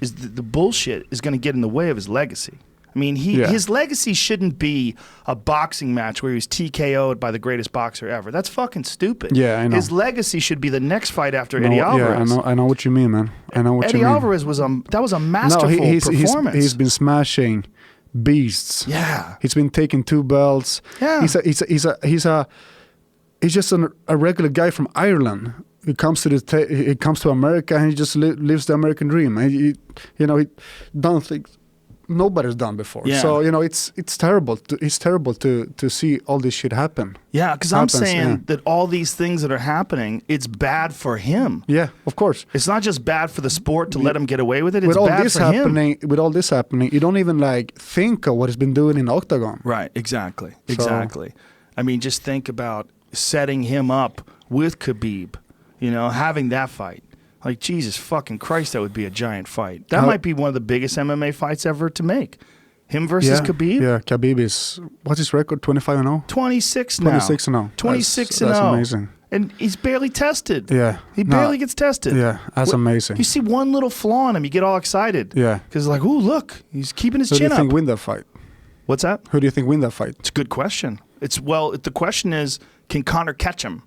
[SPEAKER 2] is the bullshit is going to get in the way of his legacy. I mean, his legacy shouldn't be a boxing match where he was TKO'd by the greatest boxer ever. That's fucking stupid.
[SPEAKER 1] Yeah, I know.
[SPEAKER 2] His legacy should be the next fight after Eddie Alvarez.
[SPEAKER 1] Yeah, I know what you mean, man. I know what you mean.
[SPEAKER 2] Eddie Alvarez was a masterful performance.
[SPEAKER 1] He's been smashing beasts.
[SPEAKER 2] Yeah.
[SPEAKER 1] He's been taking 2 belts.
[SPEAKER 2] Yeah.
[SPEAKER 1] He's just a regular guy from Ireland. He comes to America and he just lives the American dream. He done things nobody's done before.
[SPEAKER 2] Yeah.
[SPEAKER 1] So it's terrible. It's terrible to see all this shit happen.
[SPEAKER 2] Yeah, because I'm saying that all these things that are happening, it's bad for him.
[SPEAKER 1] Yeah, of course.
[SPEAKER 2] It's not just bad for the sport to let him get away with it. It's
[SPEAKER 1] with all
[SPEAKER 2] bad
[SPEAKER 1] this
[SPEAKER 2] for
[SPEAKER 1] happening,
[SPEAKER 2] him.
[SPEAKER 1] With all this happening, you don't even think of what he's been doing in the octagon.
[SPEAKER 2] Right. Exactly. I mean, just think about setting him up with Khabib. Having that fight. Like, Jesus fucking Christ, that would be a giant fight. That might be one of the biggest MMA fights ever to make. Him versus Khabib?
[SPEAKER 1] Yeah, Khabib is, what's his record, 25-0?
[SPEAKER 2] 26 now.
[SPEAKER 1] 26-0.
[SPEAKER 2] 26-0.
[SPEAKER 1] That's amazing.
[SPEAKER 2] And he's barely tested.
[SPEAKER 1] Yeah.
[SPEAKER 2] He barely gets tested.
[SPEAKER 1] Yeah, that's amazing.
[SPEAKER 2] You see one little flaw in him, you get all excited.
[SPEAKER 1] Yeah.
[SPEAKER 2] Because like, ooh, look, he's keeping his
[SPEAKER 1] chin up. Who do you think win that fight?
[SPEAKER 2] What's that?
[SPEAKER 1] Who do you think win that fight?
[SPEAKER 2] It's a good question. The question is, can Conor catch him?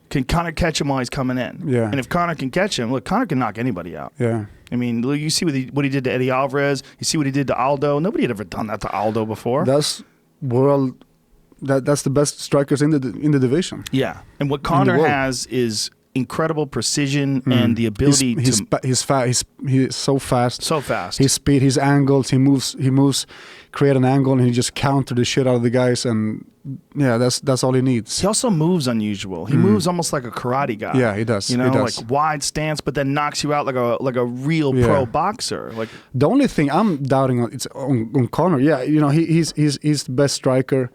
[SPEAKER 2] Can Conor catch him while he's coming in?
[SPEAKER 1] Yeah.
[SPEAKER 2] And if Conor can catch him, look, Conor can knock anybody out.
[SPEAKER 1] Yeah.
[SPEAKER 2] I mean, you see what he did to Eddie Alvarez. You see what he did to Aldo. Nobody had ever done that to Aldo before.
[SPEAKER 1] That's the best strikers in the division.
[SPEAKER 2] Yeah. And what Conor has is incredible precision and the ability
[SPEAKER 1] he's so fast.
[SPEAKER 2] So fast.
[SPEAKER 1] His speed, his angles, he moves, create an angle, and he just counter the shit out of the guys, and yeah, that's all he needs.
[SPEAKER 2] He also moves unusual. He moves almost like a karate guy.
[SPEAKER 1] Yeah, he does.
[SPEAKER 2] Like wide stance, but then knocks you out like a real pro boxer. Like
[SPEAKER 1] the only thing I'm doubting on Conor. Yeah, he's the best striker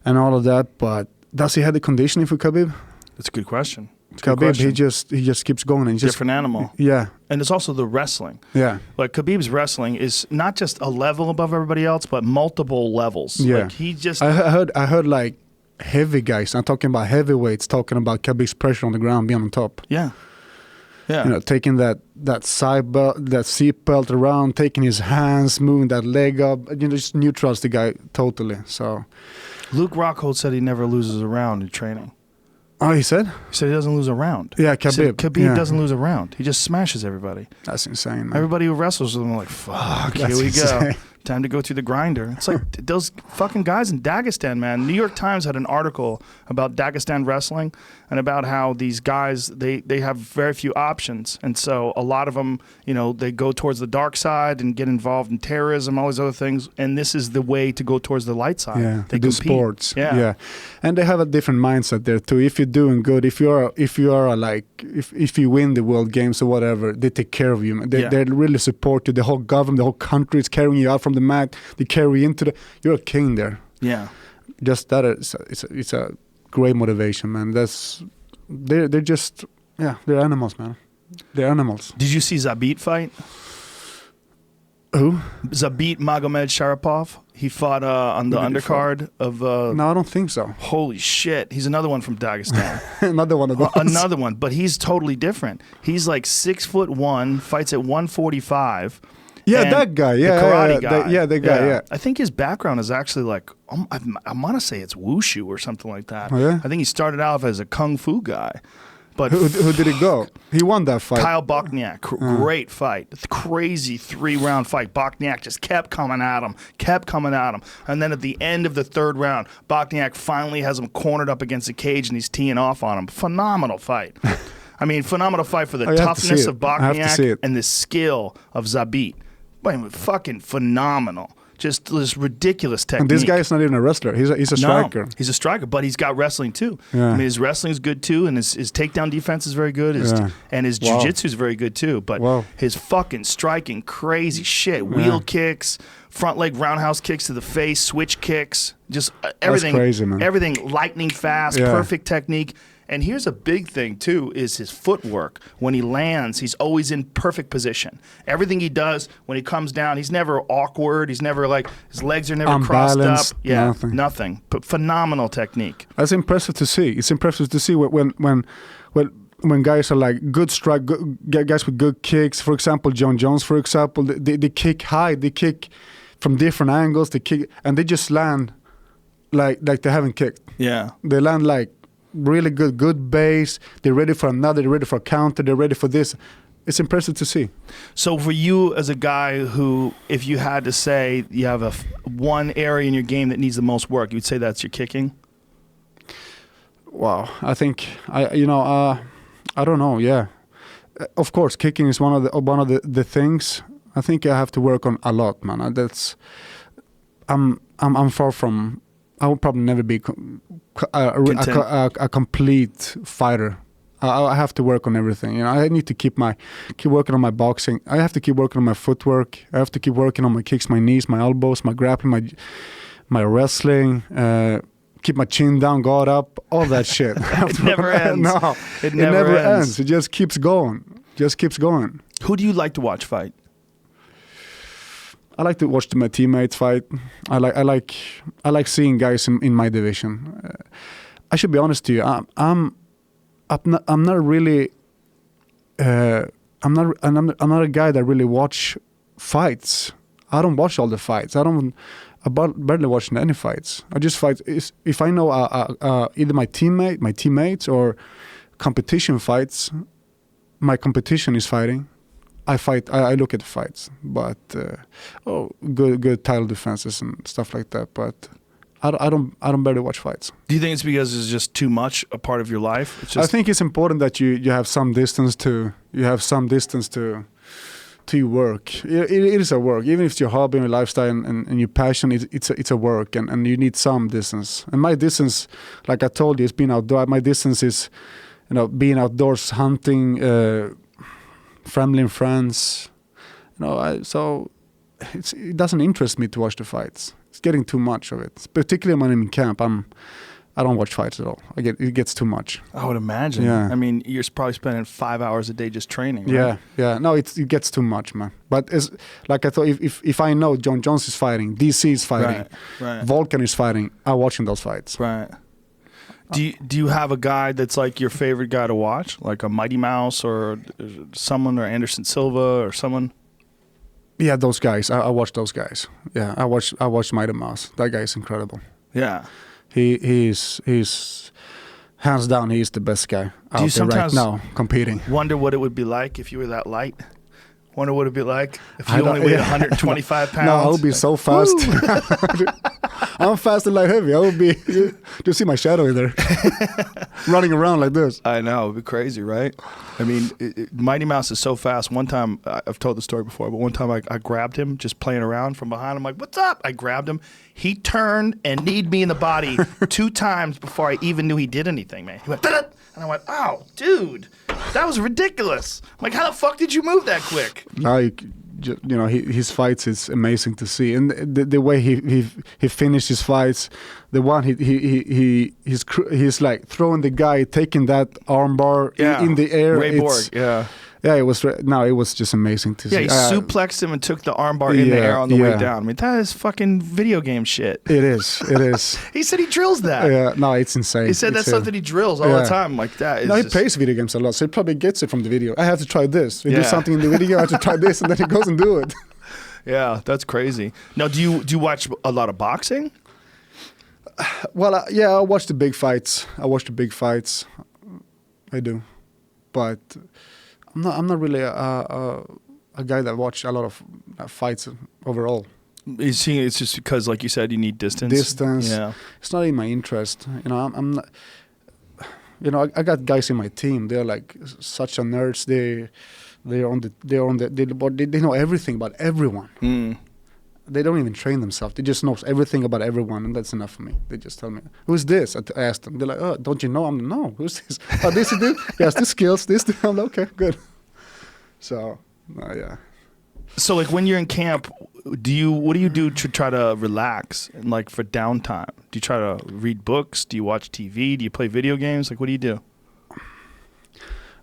[SPEAKER 1] and all of that, but does he have the conditioning for Khabib?
[SPEAKER 2] That's a good question.
[SPEAKER 1] Khabib, he just keeps going. And
[SPEAKER 2] different animal.
[SPEAKER 1] Yeah. And
[SPEAKER 2] it's also the wrestling.
[SPEAKER 1] Yeah.
[SPEAKER 2] Like Khabib's wrestling is not just a level above everybody else, but multiple levels.
[SPEAKER 1] Yeah.
[SPEAKER 2] Like he just
[SPEAKER 1] I heard like heavy guys, I'm talking about heavyweights, talking about Khabib's pressure on the ground being on top.
[SPEAKER 2] Yeah. Yeah.
[SPEAKER 1] Taking that seat belt around, taking his hands, moving that leg up, just neutrals the guy totally. So
[SPEAKER 2] Luke Rockhold said he never loses a round in training.
[SPEAKER 1] Oh, he said?
[SPEAKER 2] He said he doesn't lose a round.
[SPEAKER 1] Yeah, Khabib.
[SPEAKER 2] Khabib doesn't lose a round. He just smashes everybody.
[SPEAKER 1] That's insane, man.
[SPEAKER 2] Everybody who wrestles with him are like, fuck, here we go. Time to go through the grinder. It's like those fucking guys in Dagestan, man. New York Times had an article about Dagestan wrestling and about how these guys, they have very few options. And so a lot of them, they go towards the dark side and get involved in terrorism, all these other things. And this is the way to go towards the light side.
[SPEAKER 1] Yeah,
[SPEAKER 2] they
[SPEAKER 1] do sports. Yeah. And they have a different mindset there too. If you're doing good, if you win the World Games or whatever, they take care of you. Man. They really support you. The whole government, the whole country is carrying you out from the mat. They carry you into you're a king there.
[SPEAKER 2] Yeah.
[SPEAKER 1] Just that it's a great motivation, man. They're just they're animals, man. They're animals.
[SPEAKER 2] Did you see Zabit fight?
[SPEAKER 1] Who?
[SPEAKER 2] Zabit Magomed Sharapov. He fought on the undercard of.
[SPEAKER 1] No, I don't think so.
[SPEAKER 2] Holy shit! He's another one from Dagestan.
[SPEAKER 1] Another one of those.
[SPEAKER 2] Another one, but he's totally different. He's like 6'1", fights at 145.
[SPEAKER 1] Yeah, that guy. Yeah,
[SPEAKER 2] the karate guy.
[SPEAKER 1] The guy. Yeah.
[SPEAKER 2] I think his background is actually like I want to say it's wushu or something like that.
[SPEAKER 1] Oh, yeah?
[SPEAKER 2] I think he started out as a kung fu guy. But
[SPEAKER 1] who did it go? He won that fight.
[SPEAKER 2] Kyle Bochniak, great fight, crazy 3-round fight. Bochniak just kept coming at him, and then at the end of the third round, Bochniak finally has him cornered up against the cage and he's teeing off on him. Phenomenal fight. I mean, phenomenal fight for the toughness of Bochniak and the skill of Zabit. Fucking phenomenal. Just this ridiculous technique.
[SPEAKER 1] And this guy is not even a wrestler. He's a striker.
[SPEAKER 2] No, he's a striker, but he's got wrestling too.
[SPEAKER 1] Yeah.
[SPEAKER 2] I mean, his wrestling is good too, and his takedown defense is very good. And his jiu-jitsu is very good too. But his fucking striking, crazy shit. Wheel kicks, front leg roundhouse kicks to the face, switch kicks. Just everything.
[SPEAKER 1] That's crazy, man.
[SPEAKER 2] Everything lightning fast, perfect technique. And here's a big thing, too, is his footwork. When he lands, he's always in perfect position. Everything he does, when he comes down, he's never awkward. He's never his legs are never crossed up. Yeah, nothing. But phenomenal technique.
[SPEAKER 1] That's impressive to see. It's impressive to see when when guys are like good strike, guys with good kicks. For example, John Jones, for example, they kick high, they kick from different angles, they kick, and they just land like they haven't kicked.
[SPEAKER 2] Yeah.
[SPEAKER 1] They land like really good base. They're ready for another, they're ready for a counter, they're ready for this. It's impressive to see.
[SPEAKER 2] So for you as a guy who, if you had to say you have one area in your game that needs the most work, you'd say that's your kicking?
[SPEAKER 1] Wow, I think I don't know. Yeah, of course, kicking is one of the things. I think I have to work on a lot, man. I'm far from. I will probably never be a complete fighter. I have to work on everything. You know, I need to keep working on my boxing. I have to keep working on my footwork. I have to keep working on my kicks, my knees, my elbows, my grappling, my wrestling. Keep my chin down, guard up, all that shit.
[SPEAKER 2] It never ends.
[SPEAKER 1] No, it never ends. It just keeps going. Who
[SPEAKER 2] do you like to watch fight?
[SPEAKER 1] I like to watch my teammates fight. I like seeing guys in my division. I should be honest to you. I'm not really. I'm not a guy that really watch fights. I don't watch all the fights. I barely watch any fights. I just fight if I know either my teammates or competition fights. My competition is fighting. I fight. I look at the fights, but good title defenses and stuff like that. But I don't barely watch fights.
[SPEAKER 2] Do you think it's because it's just too much a part of your life?
[SPEAKER 1] I think it's important that you have some distance to your work. It is a work, even if it's your hobby and your lifestyle and your passion. It's a work, and you need some distance. And my distance, like I told you, is being outdoors. My distance is, being outdoors, hunting, family and friends. So it doesn't interest me to watch the fights. It's getting too much of it. Particularly when I'm in camp, I don't watch fights at all. It gets too much.
[SPEAKER 2] I would imagine.
[SPEAKER 1] Yeah.
[SPEAKER 2] I mean, you're probably spending 5 hours a day just training, right?
[SPEAKER 1] Yeah. No, it gets too much, man. But it's like I thought, if I know John Jones is fighting, DC is fighting,
[SPEAKER 2] right.
[SPEAKER 1] Volkan is fighting, I'm watching those fights.
[SPEAKER 2] Right. Do you have a guy that's like your favorite guy to watch, like a Mighty Mouse or someone, or Anderson Silva or someone?
[SPEAKER 1] Yeah, those guys. I watch those guys. Yeah, I watch Mighty Mouse. That guy is incredible.
[SPEAKER 2] Yeah.
[SPEAKER 1] He's hands down. He's the best guy out there right now competing.
[SPEAKER 2] Wonder what it would be like if you were that light. Wonder what it'd be like if you only weighed 125 pounds.
[SPEAKER 1] No, I would be so fast. I'm fast and light heavy. I would be. You see my shadow in there, running around like this.
[SPEAKER 2] I know, it'd be crazy, right? I mean, Mighty Mouse is so fast. One time, I've told the story before, but one time I grabbed him just playing around from behind. I'm like, "What's up?" I grabbed him. He turned and kneed me in the body 2 times before I even knew he did anything, man. He went, "Da-da!" And I went, "Oh, dude, that was ridiculous." I'm like, how the fuck did you move that quick?
[SPEAKER 1] His fights is amazing to see, and the way he finished his fights, the one he's like throwing the guy, taking that armbar in the air.
[SPEAKER 2] Ray Borg,
[SPEAKER 1] it was just amazing to see.
[SPEAKER 2] Yeah, he suplexed him and took the armbar in the air on the way down. I mean, that is fucking video game shit.
[SPEAKER 1] It is.
[SPEAKER 2] He said he drills that.
[SPEAKER 1] Yeah, no, it's insane.
[SPEAKER 2] He said that's something he drills all the time. Like that.
[SPEAKER 1] No, he plays video games a lot, so he probably gets it from the video. I have to try this. We do something in the video, I have to try this, and then he goes and do it.
[SPEAKER 2] Yeah, that's crazy. Now, do you watch a lot of boxing?
[SPEAKER 1] Well, I watch the big fights. I do, but I'm not really a guy that watch a lot of fights overall.
[SPEAKER 2] It's just because, like you said, you need distance.
[SPEAKER 1] Yeah, it's not in my interest. I'm not. I got guys in my team. They're like such a nerds. They know everything about everyone. They don't even train themselves. They just know everything about everyone, and that's enough for me. They just tell me, "Who's this?" I ask them. They're like, "Oh, don't you know?" I'm like, "No, who's this?" "Oh, this is this. Yes, this skills. This." I'm like, "Okay, good." So, yeah.
[SPEAKER 2] So, like, when you're in camp, what do you do to try to relax and like for downtime? Do you try to read books? Do you watch TV? Do you play video games? Like, what do you do?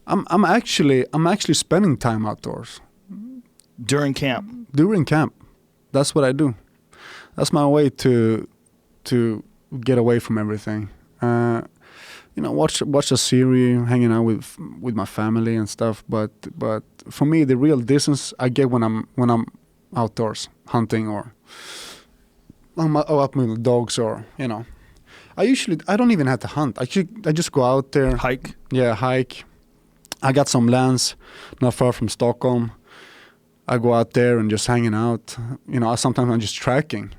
[SPEAKER 1] I'm actually spending time outdoors
[SPEAKER 2] during camp.
[SPEAKER 1] During camp, that's what I do. That's my way to get away from everything. watch a series, hanging out with my family and stuff. But for me, the real distance I get when I'm outdoors hunting, or I'm out with dogs, or I don't even have to hunt. I just go out there,
[SPEAKER 2] Hike.
[SPEAKER 1] Yeah, hike. I got some lands not far from Stockholm. I go out there and just hanging out. Sometimes I'm just tracking.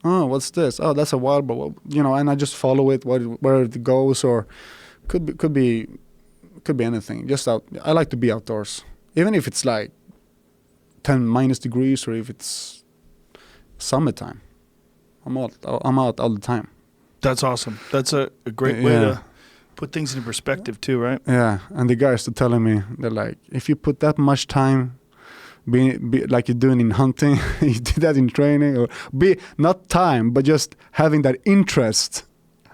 [SPEAKER 1] Oh, what's this? Oh, that's a wild boar. And I just follow it where it goes, or could be anything. Just out. I like to be outdoors, even if it's like 10 - degrees, or if it's summertime. I'm out all the time.
[SPEAKER 2] That's awesome. That's a great way to put things into perspective too, right?
[SPEAKER 1] Yeah, and the guys are telling me, they're like, if you put that much time, be like you're doing in hunting, you do that in training, or not time, but just having that interest.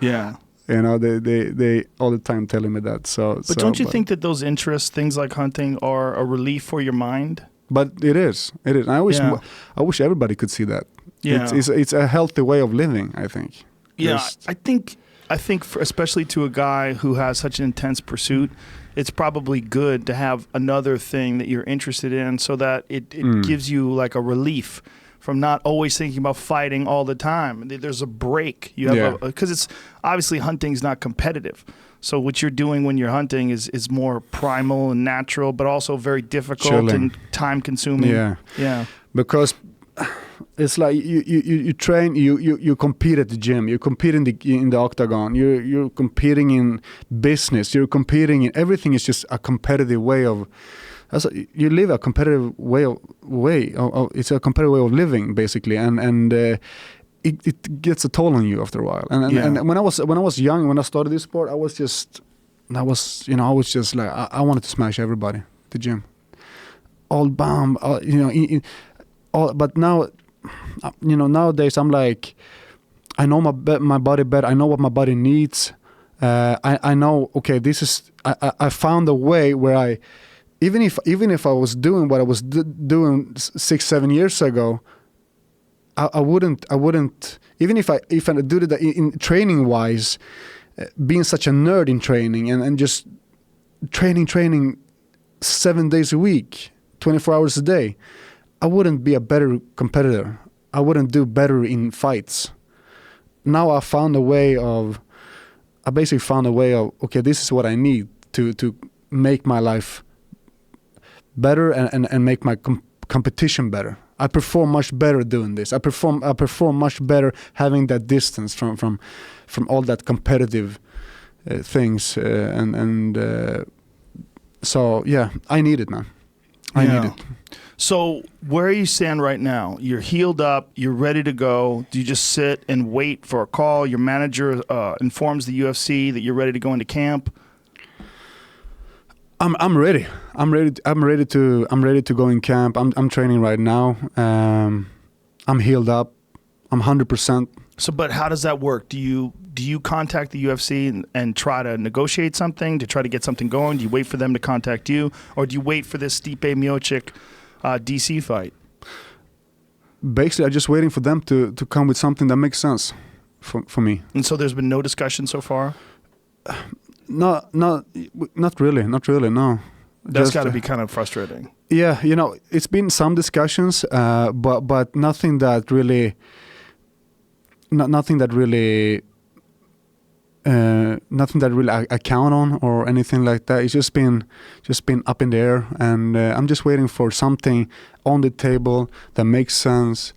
[SPEAKER 2] Yeah.
[SPEAKER 1] They all the time telling me that. But
[SPEAKER 2] don't you think that those interests, things like hunting, are a relief for your mind?
[SPEAKER 1] But it is. I wish everybody could see that.
[SPEAKER 2] Yeah.
[SPEAKER 1] It's a healthy way of living, I think.
[SPEAKER 2] Yeah, I think especially to a guy who has such an intense pursuit, it's probably good to have another thing that you're interested in, so that it gives you like a relief from not always thinking about fighting all the time. There's a break. You have because it's obviously hunting's not competitive. So what you're doing when you're hunting is more primal and natural, but also very difficult and time consuming. Yeah. Because
[SPEAKER 1] it's like you train, you compete at the gym, you compete in the octagon, you're competing in business, you're competing in everything. Is just a competitive way of. You live a competitive way. It's a competitive way of living, basically, and it gets a toll on you after a while. And when I was young, when I started this sport, I was just like I wanted to smash everybody at the gym, all bomb, but now, nowadays I'm like, I know my body better. I know what my body needs. I know. Okay, this is. I found a way where I. Even if I was doing what I was doing 6-7 years ago, I wouldn't. Even if I do that in training wise, being such a nerd in training and just training 7 days a week, 24 hours a day, I wouldn't be a better competitor. I wouldn't do better in fights. Now I basically found a way of, okay, this is what I need to make my life better and make my competition better. I perform much better doing this. I perform much better having that distance from all that competitive things so yeah, I need it, man. I need it.
[SPEAKER 2] So where you stand right now, you're healed up, you're ready to go. Do you just sit and wait for a call? Your manager informs the UFC that you're ready to go into camp?
[SPEAKER 1] I'm ready. I'm ready to go in camp. I'm training right now. I'm healed up. I'm 100%.
[SPEAKER 2] So, but how does that work? Do you contact the UFC and try to negotiate something, to try to get something going? Do you wait for them to contact you, or do you wait for this Stipe Miocic DC fight?
[SPEAKER 1] Basically, I'm just waiting for them to come with something that makes sense for me.
[SPEAKER 2] And so there's been no discussion so far?
[SPEAKER 1] No, not really, no.
[SPEAKER 2] That's got to be kind of frustrating.
[SPEAKER 1] Yeah, it's been some discussions, but nothing that really I count on or anything like that. It's just been up in the air, and I'm just waiting for something on the table that makes sense.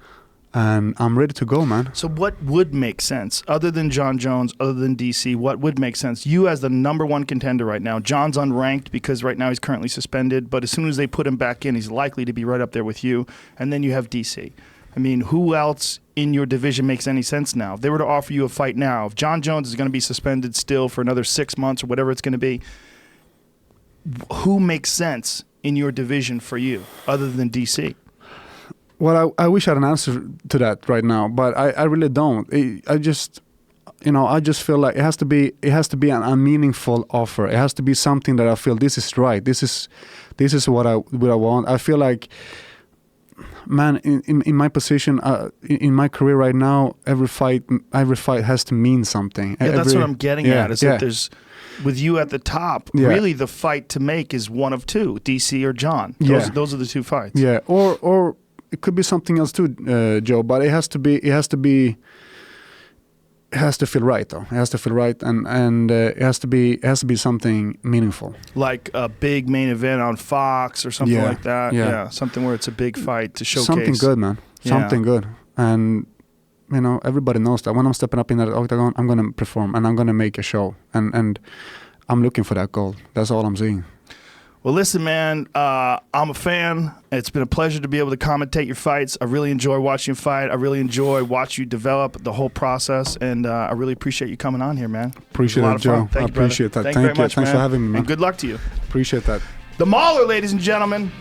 [SPEAKER 1] And I'm ready to go, man.
[SPEAKER 2] So what would make sense, other than John Jones, other than DC? What would make sense? You as the #1 contender right now. John's unranked because right now he's currently suspended, but as soon as they put him back in, he's likely to be right up there with you. And then you have DC. I mean, who else in your division makes any sense now? If they were to offer you a fight now, if John Jones is going to be suspended still for another 6 months or whatever it's going to be, who makes sense in your division for you other than DC?
[SPEAKER 1] Well, I wish I had an answer to that right now, but I really don't. I just feel like it has to be a meaningful offer. It has to be something that I feel this is right. This is what I want. I feel like man, in my position, in my career right now, every fight has to mean something.
[SPEAKER 2] Yeah, that's what I'm getting at. Is that there's, with you at the top, really the fight to make is one of two: DC or John. Those are the two fights.
[SPEAKER 1] Yeah, or it could be something else too, Joe. But it has to feel right, though. It has to feel right, and it has to be something meaningful.
[SPEAKER 2] Like a big main event on Fox or something like that. Yeah, something where it's a big fight to showcase.
[SPEAKER 1] Something good, man. Something good. And you know, everybody knows that when I'm stepping up in that octagon, I'm gonna perform and I'm gonna make a show. And I'm looking for that goal. That's all I'm seeing.
[SPEAKER 2] Well, listen, man, I'm a fan. It's been a pleasure to be able to commentate your fights. I really enjoy watching you fight. I really enjoy watching you develop the whole process, and I really appreciate you coming on here, man.
[SPEAKER 1] Appreciate it, Joe. I appreciate that. Thank you. Thanks for having me, man.
[SPEAKER 2] And good luck to you.
[SPEAKER 1] Appreciate that.
[SPEAKER 2] The Mauler, ladies and gentlemen.